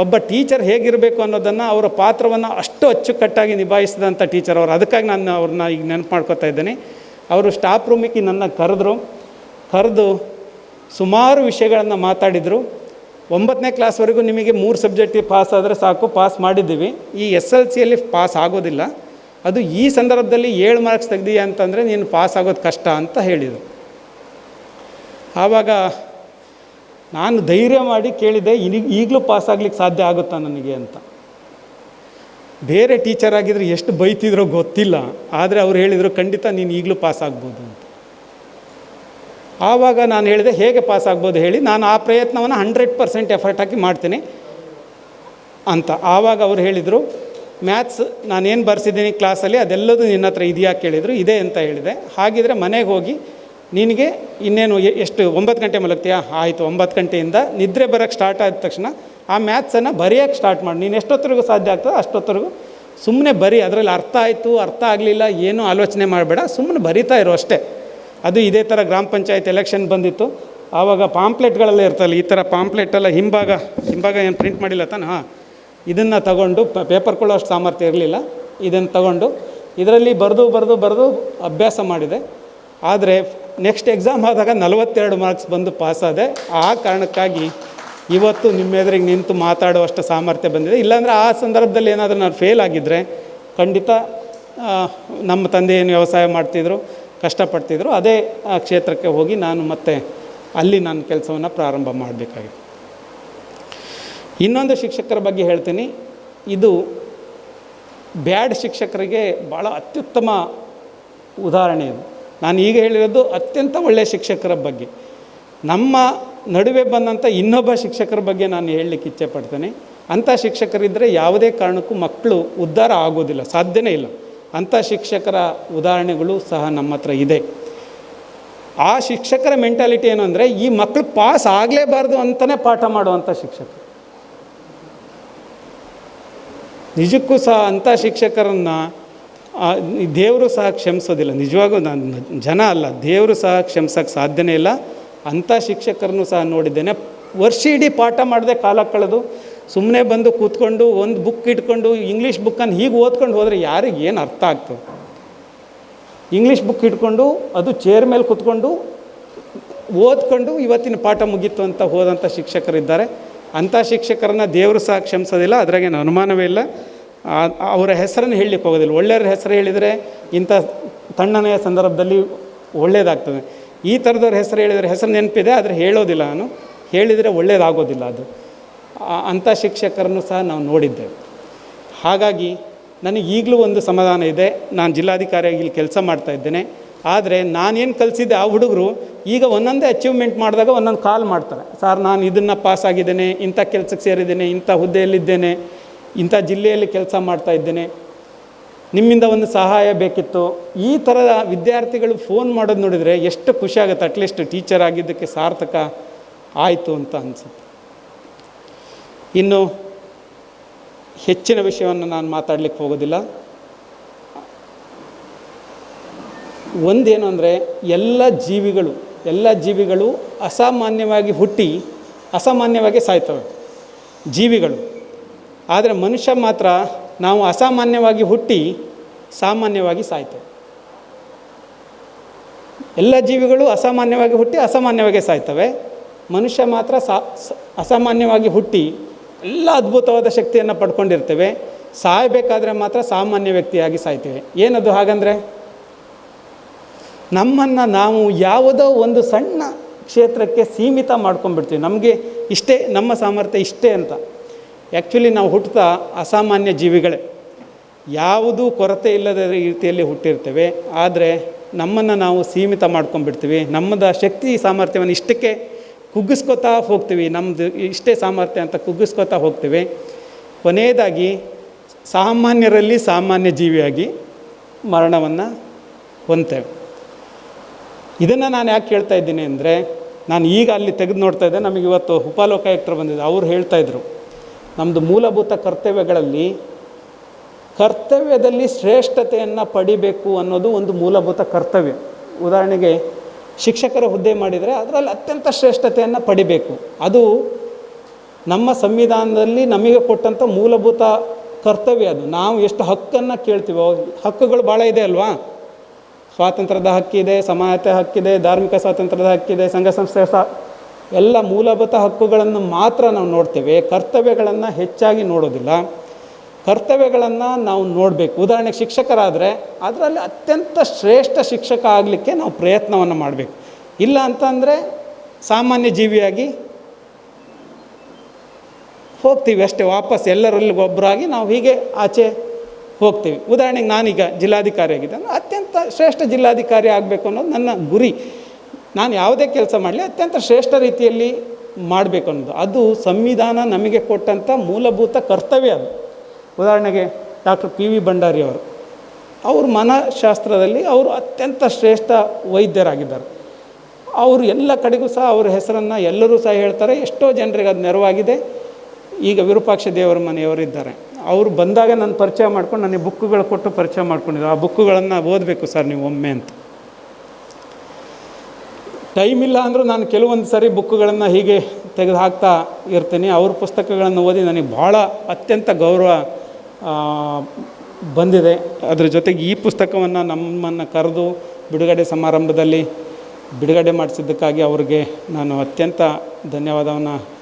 ಒಬ್ಬ ಟೀಚರ್ ಹೇಗಿರಬೇಕು ಅನ್ನೋದನ್ನು, ಅವರ ಪಾತ್ರವನ್ನು ಅಷ್ಟು ಅಚ್ಚುಕಟ್ಟಾಗಿ ನಿಭಾಯಿಸಿದಂಥ ಟೀಚರ್ ಅವರು. ಅದಕ್ಕಾಗಿ ನಾನು ಅವ್ರನ್ನ ಈಗ ನೆನಪು ಮಾಡ್ಕೋತಾ ಇದ್ದೇನೆ. ಅವರು ಸ್ಟಾಫ್ ರೂಮಿಗೆ ನನ್ನ ಕರೆದು ಸುಮಾರು ವಿಷಯಗಳನ್ನು ಮಾತಾಡಿದರು. 9ನೇ ಕ್ಲಾಸ್ವರೆಗೂ ನಿಮಗೆ 3 ಸಬ್ಜೆಕ್ಟಿಗೆ ಪಾಸ್ ಆದರೆ ಸಾಕು, ಪಾಸ್ ಮಾಡಿದ್ದೀವಿ. ಈ SLCಯಲ್ಲಿ ಪಾಸ್ ಆಗೋದಿಲ್ಲ, ಅದು ಈ ಸಂದರ್ಭದಲ್ಲಿ 7 ಮಾರ್ಕ್ಸ್ ತೆಗ್ದೀಯ ಅಂತಂದರೆ ನೀನು ಪಾಸ್ ಆಗೋದು ಕಷ್ಟ ಅಂತ ಹೇಳಿದರು. ಆವಾಗ ನಾನು ಧೈರ್ಯ ಮಾಡಿ ಕೇಳಿದೆ, ಈಗಲೂ ಪಾಸ್ ಆಗ್ಲಿಕ್ಕೆ ಸಾಧ್ಯ ಆಗುತ್ತಾ ನನಗೆ ಅಂತ. ಬೇರೆ ಟೀಚರ್ ಆಗಿದ್ರೆ ಎಷ್ಟು ಬೈತಿದ್ರೋ ಗೊತ್ತಿಲ್ಲ, ಆದರೆ ಅವ್ರು ಹೇಳಿದರು ಖಂಡಿತ ನೀನು ಈಗಲೂ ಪಾಸ್ ಆಗ್ಬೋದು ಅಂತ. ಆವಾಗ ನಾನು ಹೇಳಿದೆ, ಹೇಗೆ ಪಾಸ್ ಆಗ್ಬೋದು ಹೇಳಿ, ನಾನು ಆ ಪ್ರಯತ್ನವನ್ನು 100% ಎಫರ್ಟ್ ಹಾಕಿ ಮಾಡ್ತೀನಿ ಅಂತ. ಆವಾಗ ಅವ್ರು ಹೇಳಿದರು, ಮ್ಯಾಥ್ಸ್ ನಾನೇನು ಬರ್ಸಿದ್ದೀನಿ ಕ್ಲಾಸಲ್ಲಿ ಅದೆಲ್ಲದೂ ನಿನ್ನ ಹತ್ರ ಇದೆಯಾ ಕೇಳಿದರು. ಇದೆ ಅಂತ ಹೇಳಿದೆ. ಹಾಗಿದ್ರೆ ಮನೆಗೆ ಹೋಗಿ ನಿನಗೆ ಇನ್ನೇನು ಎಷ್ಟು 9 ಗಂಟೆ ಮಲಗ್ತೀಯಾ? ಆಯಿತು, 9 ಗಂಟೆಯಿಂದ ನಿದ್ರೆ ಬರೋಕ್ಕೆ ಸ್ಟಾರ್ಟ್ ಆದ ತಕ್ಷಣ ಆ ಮ್ಯಾಥ್ಸನ್ನು ಬರೆಯೋಕ್ಕೆ ಸ್ಟಾರ್ಟ್ ಮಾಡಿ. ನೀನು ಎಷ್ಟೊತ್ತರೆಗೂ ಸಾಧ್ಯ ಆಗ್ತದೆ ಅಷ್ಟೊತ್ತರೆಗೂ ಸುಮ್ಮನೆ ಬರಿ. ಅದರಲ್ಲಿ ಅರ್ಥ ಆಯಿತು, ಅರ್ಥ ಆಗಲಿಲ್ಲ, ಏನೂ ಆಲೋಚನೆ ಮಾಡಬೇಡ, ಸುಮ್ಮನೆ ಬರಿತಾ ಇರೋ ಅಷ್ಟೇ. ಅದು ಇದೇ ಥರ ಗ್ರಾಮ ಪಂಚಾಯತ್ ಎಲೆಕ್ಷನ್ ಬಂದಿತ್ತು. ಆವಾಗ ಪಾಂಪ್ಲೆಟ್ಗಳೆಲ್ಲ ಇರ್ತಲ್ಲ, ಈ ಥರ ಪಾಂಪ್ಲೆಟೆಲ್ಲ ಹಿಂಭಾಗ ಏನು ಪ್ರಿಂಟ್ ಮಾಡಿಲ್ಲ ತಾನೆ, ಇದನ್ನು ತಗೊಂಡು, ಪೇಪರ್ ಕೊಡೋಷ್ಟು ಸಾಮರ್ಥ್ಯ ಇರಲಿಲ್ಲ, ಇದನ್ನು ತಗೊಂಡು ಇದರಲ್ಲಿ ಬರೆದು ಅಭ್ಯಾಸ ಮಾಡಿದೆ. ಆದರೆ ನೆಕ್ಸ್ಟ್ ಎಕ್ಸಾಮ್ ಆದಾಗ 42 ಮಾರ್ಕ್ಸ್ ಬಂದು ಪಾಸಾದೆ. ಆ ಕಾರಣಕ್ಕಾಗಿ ಇವತ್ತು ನಿಮ್ಮ ಎದುರಿಗೆ ನಿಂತು ಮಾತಾಡುವಷ್ಟು ಸಾಮರ್ಥ್ಯ ಬಂದಿದೆ. ಇಲ್ಲಾಂದರೆ ಆ ಸಂದರ್ಭದಲ್ಲಿ ಏನಾದರೂ ನಾನು ಫೇಲ್ ಆಗಿದ್ದರೆ ಖಂಡಿತ ನಮ್ಮ ತಂದೆ ಏನು ವ್ಯವಸಾಯ ಮಾಡ್ತಿದ್ರು, ಕಷ್ಟಪಡ್ತಿದ್ರು, ಅದೇ ಕ್ಷೇತ್ರಕ್ಕೆ ಹೋಗಿ ನಾನು ಮತ್ತೆ ಅಲ್ಲಿ ನಾನು ಕೆಲಸವನ್ನು ಪ್ರಾರಂಭ ಮಾಡಬೇಕಾಗಿತ್ತು. ಇನ್ನೊಂದು ಶಿಕ್ಷಕರ ಬಗ್ಗೆ ಹೇಳ್ತೀನಿ. ಇದು ಬ್ಯಾಡ್ ಶಿಕ್ಷಕರಿಗೆ ಭಾಳ ಅತ್ಯುತ್ತಮ ಉದಾಹರಣೆ ಇದು. ನಾನು ಈಗ ಹೇಳಿರೋದು ಅತ್ಯಂತ ಒಳ್ಳೆಯ ಶಿಕ್ಷಕರ ಬಗ್ಗೆ. ನಮ್ಮ ನಡುವೆ ಬಂದಂಥ ಇನ್ನೊಬ್ಬ ಶಿಕ್ಷಕರ ಬಗ್ಗೆ ನಾನು ಹೇಳಲಿಕ್ಕೆ ಇಚ್ಛೆ ಪಡ್ತೇನೆ. ಅಂಥ ಶಿಕ್ಷಕರಿದ್ದರೆ ಯಾವುದೇ ಕಾರಣಕ್ಕೂ ಮಕ್ಕಳು ಉದ್ಧಾರ ಆಗೋದಿಲ್ಲ, ಸಾಧ್ಯನೇ ಇಲ್ಲ. ಅಂಥ ಶಿಕ್ಷಕರ ಉದಾಹರಣೆಗಳು ಸಹ ನಮ್ಮ ಹತ್ರ ಇದೆ. ಆ ಶಿಕ್ಷಕರ ಮೆಂಟಾಲಿಟಿ ಏನು ಅಂದರೆ, ಈ ಮಕ್ಕಳು ಪಾಸ್ ಆಗಲೇಬಾರ್ದು ಅಂತಲೇ ಪಾಠ ಮಾಡುವಂಥ ಶಿಕ್ಷಕರು. ನಿಜಕ್ಕೂ ಸಹ ಅಂಥ ಶಿಕ್ಷಕರನ್ನು ದೇವರು ಸಹ ಕ್ಷಮಿಸೋದಿಲ್ಲ. ನಿಜವಾಗೂ ನಾನು ಜನ ಅಲ್ಲ, ದೇವರು ಸಹ ಕ್ಷಮಿಸೋಕ್ಕೆ ಸಾಧ್ಯನೇ ಇಲ್ಲ. ಅಂಥ ಶಿಕ್ಷಕರನ್ನು ಸಹ ನೋಡಿದ್ದೇನೆ. ವರ್ಷ ಇಡೀ ಪಾಠ ಮಾಡದೆ ಕಾಲ ಕಳೆದು ಸುಮ್ಮನೆ ಬಂದು ಕೂತ್ಕೊಂಡು ಒಂದು ಬುಕ್ ಇಟ್ಕೊಂಡು ಇಂಗ್ಲೀಷ್ ಬುಕ್ಕನ್ನು ಹೀಗೆ ಓದ್ಕೊಂಡು ಹೋದರೆ ಯಾರಿಗೆ ಏನು ಅರ್ಥ ಆಗ್ತದೆ? ಇಂಗ್ಲೀಷ್ ಬುಕ್ ಇಟ್ಕೊಂಡು ಅದು ಚೇರ್ ಮೇಲೆ ಕೂತ್ಕೊಂಡು ಓದ್ಕೊಂಡು ಇವತ್ತಿನ ಪಾಠ ಮುಗೀತು ಅಂತ ಹೋದಂಥ ಶಿಕ್ಷಕರಿದ್ದಾರೆ. ಅಂಥ ಶಿಕ್ಷಕರನ್ನು ದೇವರು ಸಹ ಕ್ಷಮಿಸೋದಿಲ್ಲ, ಅದ್ರಾಗೇನು ಅನುಮಾನವೇ ಇಲ್ಲ. ಅವರ ಹೆಸರನ್ನು ಹೇಳಲಿಕ್ಕೆ ಹೋಗೋದಿಲ್ಲ. ಒಳ್ಳೆಯವ್ರ ಹೆಸರು ಹೇಳಿದರೆ ಇಂಥ ತಣ್ಣನೆಯ ಸಂದರ್ಭದಲ್ಲಿ ಒಳ್ಳೆಯದಾಗ್ತದೆ. ಈ ಥರದವ್ರ ಹೆಸರು ಹೇಳಿದರೆ ಹೆಸರು ನೆನಪಿದೆ, ಆದರೆ ಹೇಳೋದಿಲ್ಲ. ನಾನು ಹೇಳಿದರೆ ಒಳ್ಳೆಯದಾಗೋದಿಲ್ಲ. ಅದು ಅಂಥ ಶಿಕ್ಷಕರನ್ನು ಸಹ ನಾವು ನೋಡಿದ್ದೇವೆ. ಹಾಗಾಗಿ ನನಗೆ ಈಗಲೂ ಒಂದು ಸಮಾಧಾನ ಇದೆ. ನಾನು ಜಿಲ್ಲಾಧಿಕಾರಿಯಾಗಿ ಇಲ್ಲಿ ಕೆಲಸ ಮಾಡ್ತಾಯಿದ್ದೇನೆ. ಆದರೆ ನಾನೇನು ಕಲಿಸಿದ್ದೆ ಆ ಹುಡುಗರು ಈಗ ಒಂದೊಂದೇ ಅಚೀವ್ಮೆಂಟ್ ಮಾಡಿದಾಗ ಒಂದೊಂದು ಕಾಲ್ ಮಾಡ್ತಾರೆ. ಸರ್, ನಾನು ಇದನ್ನು ಪಾಸ್ ಆಗಿದ್ದೇನೆ, ಇಂಥ ಕೆಲಸಕ್ಕೆ ಸೇರಿದ್ದೇನೆ, ಇಂಥ ಹುದ್ದೆಯಲ್ಲಿದ್ದೇನೆ, ಇಂಥ ಜಿಲ್ಲೆಯಲ್ಲಿ ಕೆಲಸ ಮಾಡ್ತಾಯಿದ್ದೇನೆ, ನಿಮ್ಮಿಂದ ಒಂದು ಸಹಾಯ ಬೇಕಿತ್ತು. ಈ ಥರದ ವಿದ್ಯಾರ್ಥಿಗಳು ಫೋನ್ ಮಾಡೋದು ನೋಡಿದರೆ ಎಷ್ಟು ಖುಷಿ ಆಗುತ್ತೆ. ಅಟ್ಲೀಸ್ಟ್ ಟೀಚರ್ ಆಗಿದ್ದಕ್ಕೆ ಸಾರ್ಥಕ ಆಯಿತು ಅಂತ ಅನಿಸುತ್ತೆ. ಇನ್ನು ಹೆಚ್ಚಿನ ವಿಷಯವನ್ನು ನಾನು ಮಾತಾಡಲಿಕ್ಕೆ ಹೋಗೋದಿಲ್ಲ. ಒಂದೇನು ಅಂದರೆ, ಎಲ್ಲ ಜೀವಿಗಳು ಅಸಾಮಾನ್ಯವಾಗಿ ಹುಟ್ಟಿ ಅಸಾಮಾನ್ಯವಾಗಿ ಸಾಯ್ತವೆ ಜೀವಿಗಳು. ಆದರೆ ಮನುಷ್ಯ ಮಾತ್ರ ನಾವು ಅಸಾಮಾನ್ಯವಾಗಿ ಹುಟ್ಟಿ ಸಾಮಾನ್ಯವಾಗಿ ಸಾಯ್ತೇವೆ. ಎಲ್ಲ ಜೀವಿಗಳು ಅಸಾಮಾನ್ಯವಾಗಿ ಹುಟ್ಟಿ ಅಸಾಮಾನ್ಯವಾಗಿ ಸಾಯ್ತವೆ. ಮನುಷ್ಯ ಮಾತ್ರ ಅಸಾಮಾನ್ಯವಾಗಿ ಹುಟ್ಟಿ ಎಲ್ಲ ಅದ್ಭುತವಾದ ಶಕ್ತಿಯನ್ನು ಪಡ್ಕೊಂಡಿರ್ತೇವೆ. ಸಾಯಬೇಕಾದ್ರೆ ಮಾತ್ರ ಸಾಮಾನ್ಯ ವ್ಯಕ್ತಿಯಾಗಿ ಸಾಯ್ತೇವೆ. ಏನದು ಹಾಗಂದರೆ, ನಮ್ಮನ್ನು ನಾವು ಯಾವುದೋ ಒಂದು ಸಣ್ಣ ಕ್ಷೇತ್ರಕ್ಕೆ ಸೀಮಿತ ಮಾಡ್ಕೊಂಡ್ಬಿಡ್ತೀವಿ. ನಮಗೆ ಇಷ್ಟೇ, ನಮ್ಮ ಸಾಮರ್ಥ್ಯ ಇಷ್ಟೇ ಅಂತ. ಆ್ಯಕ್ಚುಲಿ ನಾವು ಹುಟ್ಟುತ್ತಾ ಅಸಾಮಾನ್ಯ ಜೀವಿಗಳೇ, ಯಾವುದೂ ಕೊರತೆ ಇಲ್ಲದ ರೀತಿಯಲ್ಲಿ ಹುಟ್ಟಿರ್ತೇವೆ. ಆದರೆ ನಮ್ಮನ್ನು ನಾವು ಸೀಮಿತ ಮಾಡ್ಕೊಂಡ್ಬಿಡ್ತೀವಿ. ನಮ್ಮದು ಶಕ್ತಿ ಸಾಮರ್ಥ್ಯವನ್ನು ಇಷ್ಟಕ್ಕೆ ಕುಗ್ಗಿಸ್ಕೊತಾ ಹೋಗ್ತೀವಿ. ನಮ್ಮದು ಇಷ್ಟೇ ಸಾಮರ್ಥ್ಯ ಅಂತ ಕುಗ್ಗಿಸ್ಕೊತಾ ಹೋಗ್ತೀವಿ. ಕೊನೆಯದಾಗಿ ಸಾಮಾನ್ಯರಲ್ಲಿ ಸಾಮಾನ್ಯ ಜೀವಿಯಾಗಿ ಮರಣವನ್ನು ಹೊಂದ್ತೇವೆ. ಇದನ್ನು ನಾನು ಯಾಕೆ ಹೇಳ್ತಾ ಇದ್ದೀನಿ ಅಂದರೆ, ನಾನು ಈಗ ಅಲ್ಲಿ ತೆಗೆದು ನೋಡ್ತಾ ಇದ್ದೆ, ನಮಗೆ ಇವತ್ತು ಉಪಲೋಕಾಯುಕ್ತರು ಬಂದಿದೆ. ಅವರು ಹೇಳ್ತಾಯಿದ್ರು, ನಮ್ಮದು ಮೂಲಭೂತ ಕರ್ತವ್ಯದಲ್ಲಿ ಶ್ರೇಷ್ಠತೆಯನ್ನು ಪಡಿಬೇಕು ಅನ್ನೋದು ಒಂದು ಮೂಲಭೂತ ಕರ್ತವ್ಯ. ಉದಾಹರಣೆಗೆ ಶಿಕ್ಷಕರ ಹುದ್ದೆ ಮಾಡಿದರೆ ಅದರಲ್ಲಿ ಅತ್ಯಂತ ಶ್ರೇಷ್ಠತೆಯನ್ನು ಪಡಿಬೇಕು. ಅದು ನಮ್ಮ ಸಂವಿಧಾನದಲ್ಲಿ ನಮಗೆ ಕೊಟ್ಟಂಥ ಮೂಲಭೂತ ಕರ್ತವ್ಯ. ಅದು ನಾವು ಎಷ್ಟು ಹಕ್ಕನ್ನು ಕೇಳ್ತೀವೋ, ಹಕ್ಕುಗಳು ಭಾಳ ಇದೆ ಅಲ್ವಾ. ಸ್ವಾತಂತ್ರ್ಯದ ಹಕ್ಕಿದೆ, ಸಮಾನತೆ ಹಕ್ಕಿದೆ, ಧಾರ್ಮಿಕ ಸ್ವಾತಂತ್ರ್ಯದ ಹಕ್ಕಿದೆ, ಸಂಘ ಸಂಸ್ಥೆ ಎಲ್ಲ ಮೂಲಭೂತ ಹಕ್ಕುಗಳನ್ನು ಮಾತ್ರ ನಾವು ನೋಡ್ತೇವೆ, ಕರ್ತವ್ಯಗಳನ್ನು ಹೆಚ್ಚಾಗಿ ನೋಡೋದಿಲ್ಲ. ಕರ್ತವ್ಯಗಳನ್ನು ನಾವು ನೋಡಬೇಕು. ಉದಾಹರಣೆಗೆ ಶಿಕ್ಷಕರಾದರೆ ಅದರಲ್ಲಿ ಅತ್ಯಂತ ಶ್ರೇಷ್ಠ ಶಿಕ್ಷಕ ಆಗಲಿಕ್ಕೆ ನಾವು ಪ್ರಯತ್ನವನ್ನು ಮಾಡಬೇಕು. ಇಲ್ಲ ಅಂತಂದರೆ ಸಾಮಾನ್ಯ ಜೀವಿಯಾಗಿ ಹೋಗ್ತೀವಿ ಅಷ್ಟೇ, ವಾಪಸ್ ಎಲ್ಲರಲ್ಲಿ ಒಬ್ಬರಾಗಿ ನಾವು ಹೀಗೆ ಆಚೆ ಹೋಗ್ತೀವಿ. ಉದಾಹರಣೆಗೆ ನಾನೀಗ ಜಿಲ್ಲಾಧಿಕಾರಿ ಆಗಿದ್ದೆ, ಅತ್ಯಂತ ಶ್ರೇಷ್ಠ ಜಿಲ್ಲಾಧಿಕಾರಿ ಆಗಬೇಕು ಅನ್ನೋದು ನನ್ನ ಗುರಿ. ನಾನು ಯಾವುದೇ ಕೆಲಸ ಮಾಡಲಿ ಅತ್ಯಂತ ಶ್ರೇಷ್ಠ ರೀತಿಯಲ್ಲಿ ಮಾಡಬೇಕು ಅನ್ನೋದು, ಅದು ಸಂವಿಧಾನ ನಮಗೆ ಕೊಟ್ಟಂಥ ಮೂಲಭೂತ ಕರ್ತವ್ಯ. ಅದು ಉದಾಹರಣೆಗೆ ಡಾಕ್ಟರ್ ಪಿ ವಿ ಭಂಡಾರಿ ಅವರು ಮನಃಶಾಸ್ತ್ರದಲ್ಲಿ ಅವರು ಅತ್ಯಂತ ಶ್ರೇಷ್ಠ ವೈದ್ಯರಾಗಿದ್ದಾರೆ. ಅವರು ಎಲ್ಲ ಕಡೆಗೂ ಸಹ ಅವರ ಹೆಸರನ್ನು ಎಲ್ಲರೂ ಸಹ ಹೇಳ್ತಾರೆ. ಎಷ್ಟೋ ಜನರಿಗೆ ಅದು ನೆರವಾಗಿದೆ. ಈಗ ವಿರೂಪಾಕ್ಷ ದೇವರ ಮನೆಯವರಿದ್ದಾರೆ, ಅವರು ಬಂದಾಗ ನಾನು ಪರಿಚಯ ಮಾಡ್ಕೊಂಡು ನನಗೆ ಬುಕ್ಕುಗಳು ಕೊಟ್ಟು ಪರಿಚಯ ಮಾಡ್ಕೊಂಡಿದ್ರು. ಆ ಬುಕ್ಕುಗಳನ್ನು ಓದಬೇಕು ಸರ್ ನೀವು ಒಮ್ಮೆ ಅಂತ. ಟೈಮ್ ಇಲ್ಲ ಅಂದರೂ ನಾನು ಕೆಲವೊಂದು ಸರಿ ಬುಕ್ಕುಗಳನ್ನು ಹೀಗೆ ತೆಗೆದು ಹಾಕ್ತಾ ಇರ್ತೀನಿ. ಅವ್ರ ಪುಸ್ತಕಗಳನ್ನು ಓದಿ ನನಗೆ ಭಾಳ ಅತ್ಯಂತ ಗೌರವ ಬಂದಿದೆ. ಅದರ ಜೊತೆಗೆ ಈ ಪುಸ್ತಕವನ್ನು ನಮ್ಮನ್ನು ಕರೆದು ಬಿಡುಗಡೆ ಸಮಾರಂಭದಲ್ಲಿ ಬಿಡುಗಡೆ ಮಾಡಿಸಿದ್ದಕ್ಕಾಗಿ ಅವರಿಗೆ ನಾನು ಅತ್ಯಂತ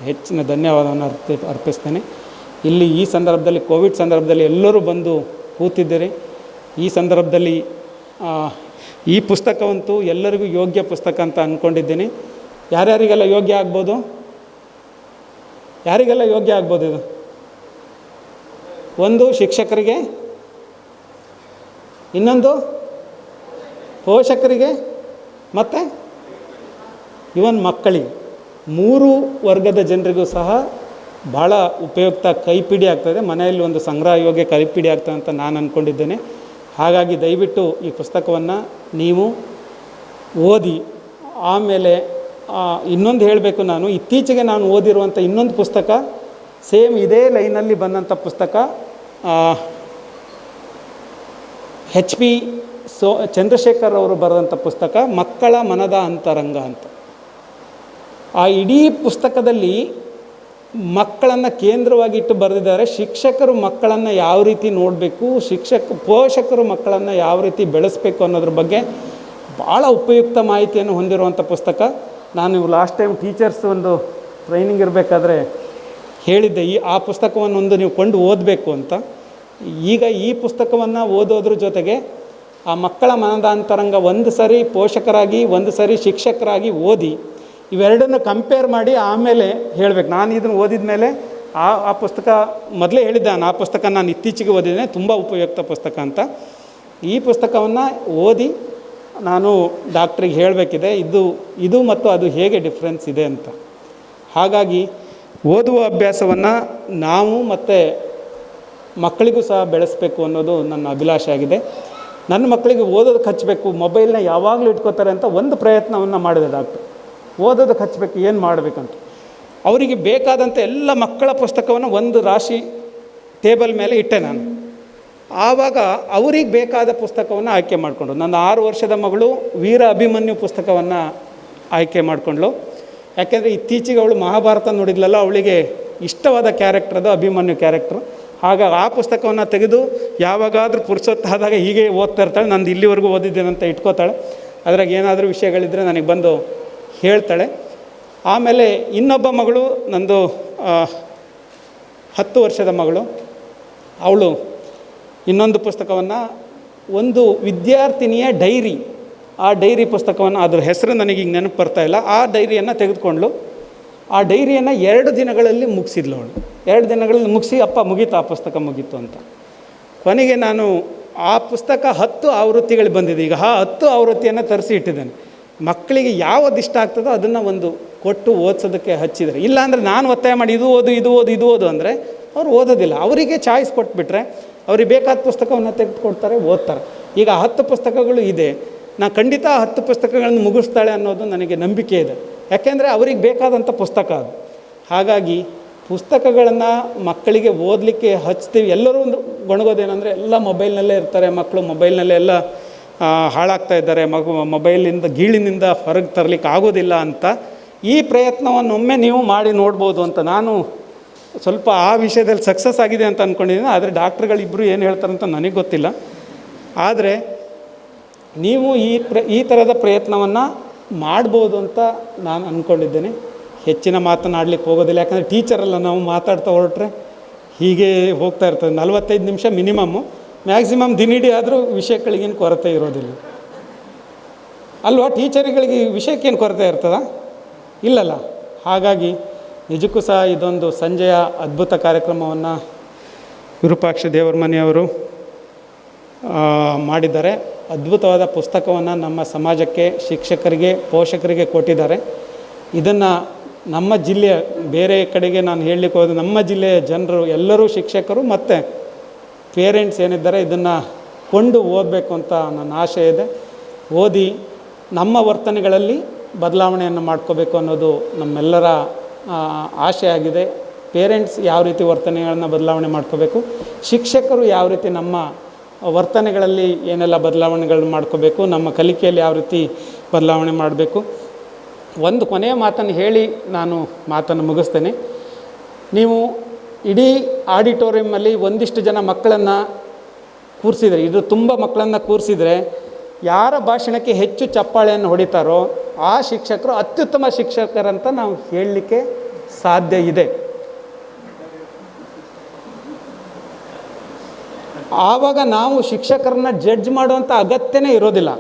ಹೆಚ್ಚಿನ ಧನ್ಯವಾದವನ್ನು ಅರ್ಪಿಸ್ತೇನೆ. ಇಲ್ಲಿ ಈ ಸಂದರ್ಭದಲ್ಲಿ, ಕೋವಿಡ್ ಸಂದರ್ಭದಲ್ಲಿ ಎಲ್ಲರೂ ಬಂದು ಕೂತಿದ್ದೀರಿ. ಈ ಸಂದರ್ಭದಲ್ಲಿ ಈ ಪುಸ್ತಕವಂತೂ ಎಲ್ಲರಿಗೂ ಯೋಗ್ಯ ಪುಸ್ತಕ ಅಂತ ಅಂದ್ಕೊಂಡಿದ್ದೀನಿ. ಯಾರ್ಯಾರಿಗೆಲ್ಲ ಯೋಗ್ಯ ಆಗ್ಬೋದು? ಯಾರಿಗೆಲ್ಲ ಯೋಗ್ಯ ಆಗ್ಬೋದು ಇದು? ಒಂದು ಶಿಕ್ಷಕರಿಗೆ, ಇನ್ನೊಂದು ಪೋಷಕರಿಗೆ, ಮತ್ತು ಇವನ್ ಮಕ್ಕಳಿಗೆ. 3 ವರ್ಗದ ಜನರಿಗೂ ಸಹ ಭಾಳ ಉಪಯುಕ್ತ, ಕೈಪಿಡಿ ಆಗ್ತದೆ. ಮನೆಯಲ್ಲಿ ಒಂದು ಸಂಗ್ರಹ ಯೋಗ್ಯ ಕೈಪಿಡಿ ಆಗ್ತದೆ ಅಂತ ನಾನು ಅಂದ್ಕೊಂಡಿದ್ದೇನೆ. ಹಾಗಾಗಿ ದಯವಿಟ್ಟು ಈ ಪುಸ್ತಕವನ್ನು ನೀವು ಓದಿ. ಆಮೇಲೆ ಇನ್ನೊಂದು ಹೇಳಬೇಕು, ನಾನು ಇತ್ತೀಚೆಗೆ ನಾನು ಓದಿರುವಂಥ ಇನ್ನೊಂದು ಪುಸ್ತಕ, ಸೇಮ್ ಇದೇ ಲೈನಲ್ಲಿ ಬಂದಂಥ ಪುಸ್ತಕ, HP ಚಂದ್ರಶೇಖರ್ ಅವರು ಬರೆದಂಥ ಪುಸ್ತಕ ಮಕ್ಕಳ ಮನದ ಅಂತರಂಗ ಅಂತ. ಆ ಇಡೀ ಪುಸ್ತಕದಲ್ಲಿ ಮಕ್ಕಳನ್ನು ಕೇಂದ್ರವಾಗಿಟ್ಟು ಬರೆದಿದ್ದಾರೆ. ಶಿಕ್ಷಕರು ಮಕ್ಕಳನ್ನು ಯಾವ ರೀತಿ ನೋಡಬೇಕು, ಪೋಷಕರು ಮಕ್ಕಳನ್ನು ಯಾವ ರೀತಿ ಬೆಳೆಸಬೇಕು ಅನ್ನೋದ್ರ ಬಗ್ಗೆ ಭಾಳ ಉಪಯುಕ್ತ ಮಾಹಿತಿಯನ್ನು ಹೊಂದಿರುವಂಥ ಪುಸ್ತಕ. ನಾನು ಲಾಸ್ಟ್ ಟೈಮ್ ಟೀಚರ್ಸ್ ಒಂದು ಟ್ರೈನಿಂಗ್ ಇರಬೇಕಾದ್ರೆ ಹೇಳಿದ್ದೆ, ಆ ಪುಸ್ತಕವನ್ನು ನೀವು ಕೊಂಡು ಓದಬೇಕು ಅಂತ. ಈಗ ಈ ಪುಸ್ತಕವನ್ನು ಓದೋದ್ರ ಜೊತೆಗೆ ಆ ಮಕ್ಕಳ ಮನದ ಅಂತರಂಗ ಒಂದು ಸರಿ ಪೋಷಕರಾಗಿ, ಒಂದು ಸರಿ ಶಿಕ್ಷಕರಾಗಿ ಓದಿ, ಇವೆರಡನ್ನು ಕಂಪೇರ್ ಮಾಡಿ ಆಮೇಲೆ ಹೇಳಬೇಕು. ನಾನು ಇದನ್ನು ಓದಿದ ಮೇಲೆ ಆ ಪುಸ್ತಕ ಮೊದಲೇ ಹೇಳಿದ್ದೆ, ಆ ಪುಸ್ತಕ ನಾನು ಇತ್ತೀಚೆಗೆ ಓದಿದ್ದೇನೆ, ತುಂಬ ಉಪಯುಕ್ತ ಪುಸ್ತಕ ಅಂತ. ಈ ಪುಸ್ತಕವನ್ನು ಓದಿ ನಾನು ಡಾಕ್ಟ್ರಿಗೆ ಹೇಳಬೇಕಿದೆ, ಇದು ಮತ್ತು ಅದು ಹೇಗೆ ಡಿಫ್ರೆನ್ಸ್ ಇದೆ ಅಂತ. ಹಾಗಾಗಿ ಓದುವ ಅಭ್ಯಾಸವನ್ನು ನಾವು ಮತ್ತು ಮಕ್ಕಳಿಗೂ ಸಹ ಬೆಳೆಸಬೇಕು ಅನ್ನೋದು ನನ್ನ ಅಭಿಲಾಷೆ ಆಗಿದೆ. ನನ್ನ ಮಕ್ಕಳಿಗೆ ಓದೋದಕ್ಕೆ ಹಚ್ಚಬೇಕು, ಮೊಬೈಲ್ನ ಯಾವಾಗಲೂ ಇಟ್ಕೋತಾರೆ ಅಂತ ಒಂದು ಪ್ರಯತ್ನವನ್ನು ಮಾಡಿದೆ ಡಾಕ್ಟ್ರು. ಓದೋದಕ್ಕೆ ಹಚ್ಚಬೇಕು, ಏನು ಮಾಡಬೇಕಂತ. ಅವರಿಗೆ ಬೇಕಾದಂಥ ಎಲ್ಲ ಮಕ್ಕಳ ಪುಸ್ತಕವನ್ನು ಒಂದು ರಾಶಿ ಟೇಬಲ್ ಮೇಲೆ ಇಟ್ಟೆ ನಾನು. ಆವಾಗ ಅವ್ರಿಗೆ ಬೇಕಾದ ಪುಸ್ತಕವನ್ನು ಆಯ್ಕೆ ಮಾಡಿಕೊಂಡ್ರು. ನನ್ನ 6 ವರ್ಷದ ಮಗಳು ವೀರ ಅಭಿಮನ್ಯು ಪುಸ್ತಕವನ್ನು ಆಯ್ಕೆ ಮಾಡಿಕೊಂಡ್ಳು. ಯಾಕೆಂದರೆ ಇತ್ತೀಚೆಗೆ ಅವಳು ಮಹಾಭಾರತ ನೋಡಿದ್ಲಲ್ಲ, ಅವಳಿಗೆ ಇಷ್ಟವಾದ ಕ್ಯಾರೆಕ್ಟರ್ ಅದು ಅಭಿಮನ್ಯು ಕ್ಯಾರೆಕ್ಟ್ರು. ಹಾಗಾಗಿ ಆ ಪುಸ್ತಕವನ್ನು ತೆಗೆದು ಯಾವಾಗಾದರೂ ಪುರ್ಸೊತ್ತಾದಾಗ ಹೀಗೆ ಓದ್ತಾ ಇರ್ತಾಳೆ. ನಂದು ಇಲ್ಲಿವರೆಗೂ ಓದಿದ್ದೇನಂತ ಇಟ್ಕೋತಾಳೆ. ಅದ್ರಾಗ ಏನಾದರೂ ವಿಷಯಗಳಿದ್ದರೆ ನನಗೆ ಬಂದು ಹೇಳ್ತಾಳೆ. ಆಮೇಲೆ ಇನ್ನೊಬ್ಬ ಮಗಳು, ನಂದು 10 ವರ್ಷದ ಮಗಳು, ಅವಳು ಇನ್ನೊಂದು ಪುಸ್ತಕವನ್ನು, ಒಂದು ವಿದ್ಯಾರ್ಥಿನಿಯ ಡೈರಿ, ಆ ಡೈರಿ ಪುಸ್ತಕವನ್ನು, ಅದ್ರ ಹೆಸರು ನನಗೀಗ ನೆನಪು ಬರ್ತಾಯಿಲ್ಲ, ಆ ಡೈರಿಯನ್ನು ತೆಗೆದುಕೊಂಡ್ಳು. ಆ ಡೈರಿಯನ್ನು 2 ದಿನಗಳಲ್ಲಿ ಮುಗಿಸಿದ್ಲು ಅವಳು. 2 ದಿನಗಳಲ್ಲಿ ಮುಗಿಸಿ, ಅಪ್ಪ ಮುಗೀತು, ಆ ಪುಸ್ತಕ ಮುಗೀತು ಅಂತ. ಕೊನೆಗೆ ನಾನು ಆ ಪುಸ್ತಕ 10 ಆವೃತ್ತಿಗಳು ಬಂದಿದೆ. ಈಗ 10 ಆವೃತ್ತಿಯನ್ನು ತರಿಸಿ ಇಟ್ಟಿದ್ದೇನೆ. ಮಕ್ಕಳಿಗೆ ಯಾವುದು ಇಷ್ಟ ಆಗ್ತದೋ ಅದನ್ನು ಒಂದು ಕೊಟ್ಟು ಓದಿಸೋದಕ್ಕೆ ಹಚ್ಚಿದರೆ. ಇಲ್ಲಾಂದರೆ ನಾನು ಒತ್ತಾಯ ಮಾಡಿ ಇದು ಓದು ಅಂದರೆ ಅವ್ರು ಓದೋದಿಲ್ಲ. ಅವರಿಗೆ ಚಾಯ್ಸ್ ಕೊಟ್ಬಿಟ್ರೆ ಅವ್ರಿಗೆ ಬೇಕಾದ ಪುಸ್ತಕವನ್ನು ತೆಗೆದುಕೊಡ್ತಾರೆ, ಓದ್ತಾರೆ. ಈಗ 10 ಪುಸ್ತಕಗಳು ಇದೆ, ನಾನು ಖಂಡಿತ 10 ಪುಸ್ತಕಗಳನ್ನು ಮುಗಿಸ್ತಾಳೆ ಅನ್ನೋದು ನನಗೆ ನಂಬಿಕೆ ಇದೆ. ಯಾಕೆಂದರೆ ಅವ್ರಿಗೆ ಬೇಕಾದಂಥ ಪುಸ್ತಕ ಅದು. ಹಾಗಾಗಿ ಪುಸ್ತಕಗಳನ್ನು ಮಕ್ಕಳಿಗೆ ಓದಲಿಕ್ಕೆ ಹಚ್ತೀವಿ. ಎಲ್ಲರೂ ಒಂದು ಗೊಣಗೋದೇನೆಂದರೆ ಎಲ್ಲ ಮೊಬೈಲ್ನಲ್ಲೇ ಇರ್ತಾರೆ, ಮಕ್ಕಳು ಮೊಬೈಲ್ನಲ್ಲೇ ಎಲ್ಲ ಹಾಳಾಗ್ತಾ ಇದ್ದಾರೆ, ಮೊಬೈಲಿಂದ ಗೀಳಿನಿಂದ ಹೊರಗೆ ತರಲಿಕ್ಕೆ ಆಗೋದಿಲ್ಲ ಅಂತ ಈ ಪ್ರಯತ್ನವನ್ನೊಮ್ಮೆ ನೀವು ಮಾಡಿ ನೋಡ್ಬೋದು ಅಂತ ನಾನು ಸ್ವಲ್ಪ ಆ ವಿಷಯದಲ್ಲಿ ಸಕ್ಸಸ್ ಆಗಿದೆ ಅಂತ ಅಂದ್ಕೊಂಡಿದ್ದೀನಿ. ಆದರೆ ಡಾಕ್ಟ್ರುಗಳಿಬ್ಬರು ಏನು ಹೇಳ್ತಾರಂತ ನನಗೆ ಗೊತ್ತಿಲ್ಲ. ಆದರೆ ನೀವು ಈ ಥರದ ಪ್ರಯತ್ನವನ್ನು ಮಾಡ್ಬೋದು ಅಂತ ನಾನು ಅಂದ್ಕೊಂಡಿದ್ದೇನೆ. ಹೆಚ್ಚಿನ ಮಾತನಾಡಲಿಕ್ಕೆ ಹೋಗೋದಿಲ್ಲ, ಯಾಕಂದರೆ ಟೀಚರೆಲ್ಲ ನಾವು ಮಾತಾಡ್ತಾ ಹೊರಟ್ರೆ ಹೀಗೆ ಹೋಗ್ತಾ ಇರ್ತದೆ. 45 ನಿಮಿಷ ಮಿನಿಮಮ್ಮು, ಮ್ಯಾಕ್ಸಿಮಮ್ ದಿನೀಡಿ ಆದರೂ ವಿಷಯಗಳಿಗೇನು ಕೊರತೆ ಇರೋದಿಲ್ಲ ಅಲ್ವಾ? ಟೀಚರ್ಗಳಿಗೆ ವಿಷಯಕ್ಕೇನು ಕೊರತೆ ಇರ್ತದ? ಇಲ್ಲಲ್ಲ. ಹಾಗಾಗಿ ನಿಜಕ್ಕೂ ಸಹ ಇದೊಂದು ಸಂಜೆಯ ಅದ್ಭುತ ಕಾರ್ಯಕ್ರಮವನ್ನು ವಿರೂಪಾಕ್ಷ ದೇವರಮನೆಯವರು ಮಾಡಿದ್ದಾರೆ. ಅದ್ಭುತವಾದ ಪುಸ್ತಕವನ್ನು ನಮ್ಮ ಸಮಾಜಕ್ಕೆ, ಶಿಕ್ಷಕರಿಗೆ, ಪೋಷಕರಿಗೆ ಕೊಟ್ಟಿದ್ದಾರೆ. ಇದನ್ನು ನಮ್ಮ ಜಿಲ್ಲೆಯ, ಬೇರೆ ಕಡೆಗೆ ನಾನು ಹೇಳಲಿಕ್ಕೆ ಹೋದರೆ ನಮ್ಮ ಜಿಲ್ಲೆಯ ಜನರು ಎಲ್ಲರೂ, ಶಿಕ್ಷಕರು ಮತ್ತು ಪೇರೆಂಟ್ಸ್ ಏನಿದ್ದಾರೆ, ಇದನ್ನು ಕೊಂಡು ಓದಬೇಕು ಅಂತ ನನ್ನ ಆಶೆ ಇದೆ. ಓದಿ ನಮ್ಮ ವರ್ತನೆಗಳಲ್ಲಿ ಬದಲಾವಣೆಯನ್ನು ಮಾಡ್ಕೋಬೇಕು ಅನ್ನೋದು ನಮ್ಮೆಲ್ಲರ ಆಶೆ ಆಗಿದೆ. ಪೇರೆಂಟ್ಸ್ ಯಾವ ರೀತಿ ವರ್ತನೆಗಳನ್ನು ಬದಲಾವಣೆ ಮಾಡ್ಕೋಬೇಕು, ಶಿಕ್ಷಕರು ಯಾವ ರೀತಿ ನಮ್ಮ ವರ್ತನೆಗಳಲ್ಲಿ ಏನೆಲ್ಲ ಬದಲಾವಣೆಗಳನ್ನು ಮಾಡ್ಕೋಬೇಕು, ನಮ್ಮ ಕಲಿಕೆಯಲ್ಲಿ ಯಾವ ರೀತಿ ಬದಲಾವಣೆ ಮಾಡಬೇಕು. ಒಂದು ಕೊನೆಯ ಮಾತನ್ನು ಹೇಳಿ ನಾನು ಮಾತನ್ನು ಮುಗಿಸ್ತೇನೆ. ನೀವು ಇಡೀ ಆಡಿಟೋರಿಯಮ್ಮಲ್ಲಿ ಒಂದಿಷ್ಟು ಜನ ಮಕ್ಕಳನ್ನು ಕೂರಿಸಿದರೆ, ಇದು ತುಂಬ ಮಕ್ಕಳನ್ನು ಕೂರಿಸಿದರೆ, ಯಾರ ಭಾಷಣಕ್ಕೆ ಹೆಚ್ಚು ಚಪ್ಪಾಳೆಯನ್ನು ಹೊಡಿತಾರೋ ಆ ಶಿಕ್ಷಕರು ಅತ್ಯುತ್ತಮ ಶಿಕ್ಷಕರಂತ ನಾವು ಹೇಳಲಿಕ್ಕೆ ಸಾಧ್ಯ ಇದೆ. ಆವಾಗ ನಾವು ಶಿಕ್ಷಕರನ್ನ ಜಡ್ಜ್ ಮಾಡುವಂಥ ಅಗತ್ಯನೇ ಇರೋದಿಲ್ಲ.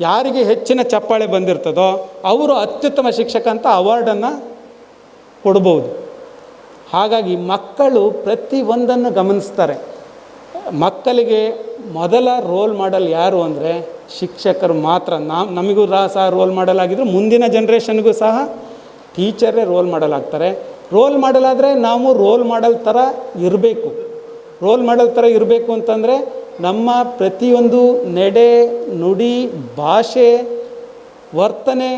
ಯಾರಿಗೆ ಹೆಚ್ಚಿನ ಚಪ್ಪಾಳೆ ಬಂದಿರ್ತದೋ ಅವರು ಅತ್ಯುತ್ತಮ ಶಿಕ್ಷಕ ಅಂತ ಅವಾರ್ಡನ್ನು ಕೊಡ್ಬೋದು. ಹಾಗಾಗಿ ಮಕ್ಕಳು ಪ್ರತಿಯೊಂದನ್ನು ಗಮನಿಸ್ತಾರೆ. ಮಕ್ಕಳಿಗೆ ಮೊದಲ ರೋಲ್ ಮಾಡೆಲ್ ಯಾರು ಅಂದರೆ ಶಿಕ್ಷಕರು ಮಾತ್ರ. ನಮಗೂ ಸಹ ರೋಲ್ ಮಾಡೆಲ್ ಆಗಿದ್ರು, ಮುಂದಿನ ಜನ್ರೇಷನ್ಗೂ ಸಹ ಟೀಚರೇ ರೋಲ್ ಮಾಡೆಲ್ ಆಗ್ತಾರೆ. ರೋಲ್ ಮಾಡೆಲ್ ಆದರೆ ನಾವು ರೋಲ್ ಮಾಡೆಲ್ ಥರ ಇರಬೇಕು. ರೋಲ್ ಮಾಡೆಲ್ ಥರ ಇರಬೇಕು ಅಂತಂದರೆ ನಮ್ಮ ಪ್ರತಿಯೊಂದು ನಡೆ, ನುಡಿ, ಭಾಷೆ, ವರ್ತನೆ,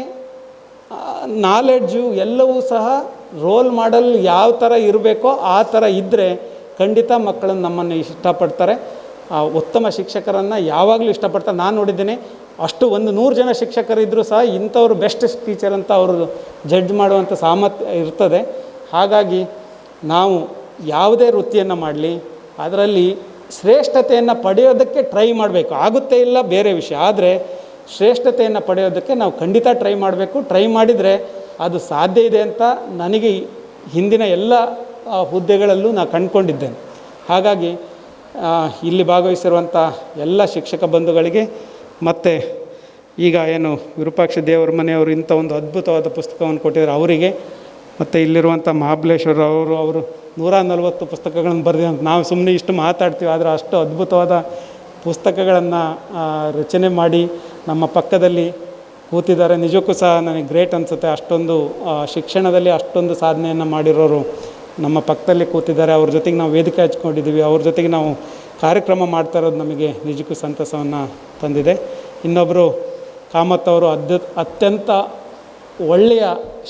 ನಾಲೆಡ್ಜು ಎಲ್ಲವೂ ಸಹ ರೋಲ್ ಮಾಡೆಲ್ ಯಾವ ಥರ ಇರಬೇಕೋ ಆ ಥರ ಇದ್ದರೆ ಖಂಡಿತ ಮಕ್ಕಳನ್ನು ನಮ್ಮನ್ನು ಇಷ್ಟಪಡ್ತಾರೆ. ಉತ್ತಮ ಶಿಕ್ಷಕರನ್ನು ಯಾವಾಗಲೂ ಇಷ್ಟಪಡ್ತಾರೆ. ನಾನು ನೋಡಿದ್ದೇನೆ, ಅಷ್ಟು 100 ಜನ ಶಿಕ್ಷಕರಿದ್ದರೂ ಸಹ ಇಂಥವ್ರು ಬೆಸ್ಟ್ ಟೀಚರ್ ಅಂತ ಅವರು ಜಡ್ಜ್ ಮಾಡುವಂಥ ಸಾಮರ್ಥ್ಯ ಇರ್ತದೆ. ಹಾಗಾಗಿ ನಾವು ಯಾವುದೇ ವೃತ್ತಿಯನ್ನು ಮಾಡಲಿ ಅದರಲ್ಲಿ ಶ್ರೇಷ್ಠತೆಯನ್ನು ಪಡೆಯೋದಕ್ಕೆ ಟ್ರೈ ಮಾಡಬೇಕು. ಆಗುತ್ತೆ ಇಲ್ಲ ಬೇರೆ ವಿಷಯ, ಆದರೆ ಶ್ರೇಷ್ಠತೆಯನ್ನು ಪಡೆಯೋದಕ್ಕೆ ನಾವು ಖಂಡಿತ ಟ್ರೈ ಮಾಡಬೇಕು. ಟ್ರೈ ಮಾಡಿದರೆ ಅದು ಸಾಧ್ಯ ಇದೆ ಅಂತ ನನಗೆ ಹಿಂದಿನ ಎಲ್ಲ ಹುದ್ದೆಗಳಲ್ಲೂ ನಾನು ಕಂಡುಕೊಂಡಿದ್ದೇನೆ. ಹಾಗಾಗಿ ಇಲ್ಲಿ ಭಾಗವಹಿಸಿರುವಂಥ ಎಲ್ಲ ಶಿಕ್ಷಕ ಬಂಧುಗಳಿಗೆ ಮತ್ತು ಈಗ ಏನು ವಿರೂಪಾಕ್ಷ ದೇವರಮನೆಯವರು ಇಂಥ ಒಂದು ಅದ್ಭುತವಾದ ಪುಸ್ತಕವನ್ನು ಕೊಟ್ಟಿದ್ದಾರೆ ಅವರಿಗೆ, ಮತ್ತು ಇಲ್ಲಿರುವಂಥ ಮಹಾಬಲೇಶ್ವರ ಅವರು 140 ಪುಸ್ತಕಗಳನ್ನು ಬರೆದಿದ್ದಾರೆ. ನಾವು ಸುಮ್ಮನೆ ಇಷ್ಟು ಮಾತಾಡ್ತೀವಿ, ಆದರೆ ಅಷ್ಟು ಅದ್ಭುತವಾದ ಪುಸ್ತಕಗಳನ್ನು ರಚನೆ ಮಾಡಿ ನಮ್ಮ ಪಕ್ಕದಲ್ಲಿ ಕೂತಿದ್ದಾರೆ. ನಿಜಕ್ಕೂ ಸಹ ನನಗೆ ಗ್ರೇಟ್ ಅನಿಸುತ್ತೆ. ಅಷ್ಟೊಂದು ಶಿಕ್ಷಣದಲ್ಲಿ ಅಷ್ಟೊಂದು ಸಾಧನೆಯನ್ನು ಮಾಡಿರೋರು ನಮ್ಮ ಪಕ್ಕದಲ್ಲಿ ಕೂತಿದ್ದಾರೆ. ಅವ್ರ ಜೊತೆಗೆ ನಾವು ವೇದಿಕೆ ಹಚ್ಕೊಂಡಿದ್ದೀವಿ, ಅವ್ರ ಜೊತೆಗೆ ನಾವು ಕಾರ್ಯಕ್ರಮ ಮಾಡ್ತಾ ಇರೋದು ನಮಗೆ ನಿಜಕ್ಕೂ ಸಂತಸವನ್ನು ತಂದಿದೆ. ಇನ್ನೊಬ್ಬರು ಕಾಮತ್ ಅವರು ಅತ್ಯಂತ ಒಳ್ಳೆಯ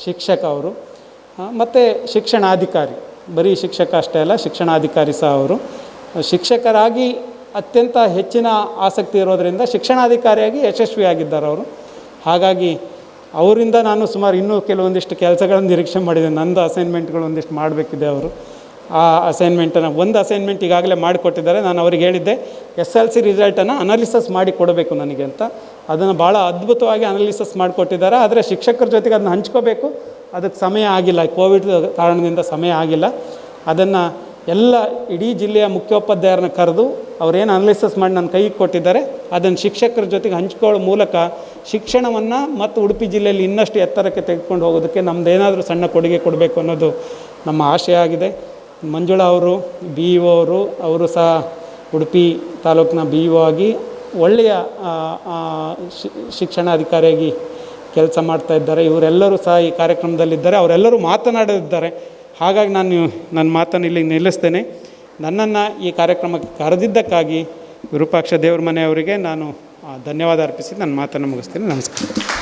ಶಿಕ್ಷಕ ಅವರು, ಮತ್ತು ಶಿಕ್ಷಣಾಧಿಕಾರಿ. ಬರೀ ಶಿಕ್ಷಕ ಅಷ್ಟೇ ಅಲ್ಲ, ಶಿಕ್ಷಣಾಧಿಕಾರಿ ಸಹ ಅವರು. ಶಿಕ್ಷಕರಾಗಿ ಅತ್ಯಂತ ಹೆಚ್ಚಿನ ಆಸಕ್ತಿ ಇರೋದರಿಂದ ಶಿಕ್ಷಣಾಧಿಕಾರಿಯಾಗಿ ಯಶಸ್ವಿಯಾಗಿದ್ದಾರೆ ಅವರು. ಹಾಗಾಗಿ ಅವರಿಂದ ನಾನು ಸುಮಾರು ಇನ್ನೂ ಕೆಲವೊಂದಿಷ್ಟು ಕೆಲಸಗಳನ್ನು ನಿರೀಕ್ಷೆ ಮಾಡಿದ್ದೇನೆ. ನಂದು ಅಸೈನ್ಮೆಂಟ್ಗಳು ಒಂದಿಷ್ಟು ಮಾಡಬೇಕಿದೆ. ಅವರು ಆ ಅಸೈನ್ಮೆಂಟನ್ನು ಒಂದು ಅಸೈನ್ಮೆಂಟ್ ಈಗಾಗಲೇ ಮಾಡಿಕೊಟ್ಟಿದ್ದಾರೆ. ನಾನು ಅವ್ರಿಗೆ ಹೇಳಿದ್ದೆ SLC ರಿಸಲ್ಟನ್ನು ಅನಾಲಿಸಿಸ್ ಮಾಡಿ ಕೊಡಬೇಕು ನನಗೆ ಅಂತ. ಅದನ್ನು ಭಾಳ ಅದ್ಭುತವಾಗಿ ಅನಾಲಿಸಿಸ್ ಮಾಡಿಕೊಟ್ಟಿದ್ದಾರೆ. ಆದರೆ ಶಿಕ್ಷಕರ ಜೊತೆಗೆ ಅದನ್ನು ಹಂಚ್ಕೋಬೇಕು, ಅದಕ್ಕೆ ಸಮಯ ಆಗಿಲ್ಲ, ಕೋವಿಡ್ ಕಾರಣದಿಂದ ಸಮಯ ಆಗಿಲ್ಲ. ಅದನ್ನು ಎಲ್ಲ ಇಡೀ ಜಿಲ್ಲೆಯ ಮುಖ್ಯೋಪಾಧ್ಯಾಯರನ್ನ ಕರೆದು ಅವರೇನು ಅನಾಲಿಸಿಸ್ ಮಾಡಿ ನನ್ನ ಕೈಗೆ ಕೊಟ್ಟಿದ್ದಾರೆ ಅದನ್ನು ಶಿಕ್ಷಕರ ಜೊತೆಗೆ ಹಂಚ್ಕೊಳ್ಳೋ ಮೂಲಕ ಶಿಕ್ಷಣವನ್ನು ಮತ್ತು ಉಡುಪಿ ಜಿಲ್ಲೆಯಲ್ಲಿ ಇನ್ನಷ್ಟು ಎತ್ತರಕ್ಕೆ ತೆಗೆದುಕೊಂಡು ಹೋಗೋದಕ್ಕೆ ನಮ್ಮದೇನಾದರೂ ಸಣ್ಣ ಕೊಡುಗೆ ಕೊಡಬೇಕು ಅನ್ನೋದು ನಮ್ಮ ಆಶಯ ಆಗಿದೆ. ಮಂಜುಳಾ ಅವರು BEO ಅವರು ಸಹ ಉಡುಪಿ ತಾಲೂಕಿನ BEO ಆಗಿ ಒಳ್ಳೆಯ ಶಿಕ್ಷಣಾಧಿಕಾರಿಯಾಗಿ ಕೆಲಸ ಮಾಡ್ತಾ ಇದ್ದಾರೆ. ಇವರೆಲ್ಲರೂ ಸಹ ಈ ಕಾರ್ಯಕ್ರಮದಲ್ಲಿದ್ದಾರೆ. ಅವರೆಲ್ಲರೂ ಮಾತನಾಡಲಿದ್ದಾರೆ. ಹಾಗಾಗಿ ನಾನು ನನ್ನ ಮಾತನ್ನು ಇಲ್ಲಿ ನಿಲ್ಲಿಸ್ತೇನೆ. ನನ್ನನ್ನು ಈ ಕಾರ್ಯಕ್ರಮಕ್ಕೆ ಕರೆದಿದ್ದಕ್ಕಾಗಿ ವಿರೂಪಾಕ್ಷ ದೇವರ ಮನೆಯವರಿಗೆ ನಾನು ಧನ್ಯವಾದ ಅರ್ಪಿಸಿ ನನ್ನ ಮಾತನ್ನು ಮುಗಿಸ್ತೀನಿ. ನಮಸ್ಕಾರ.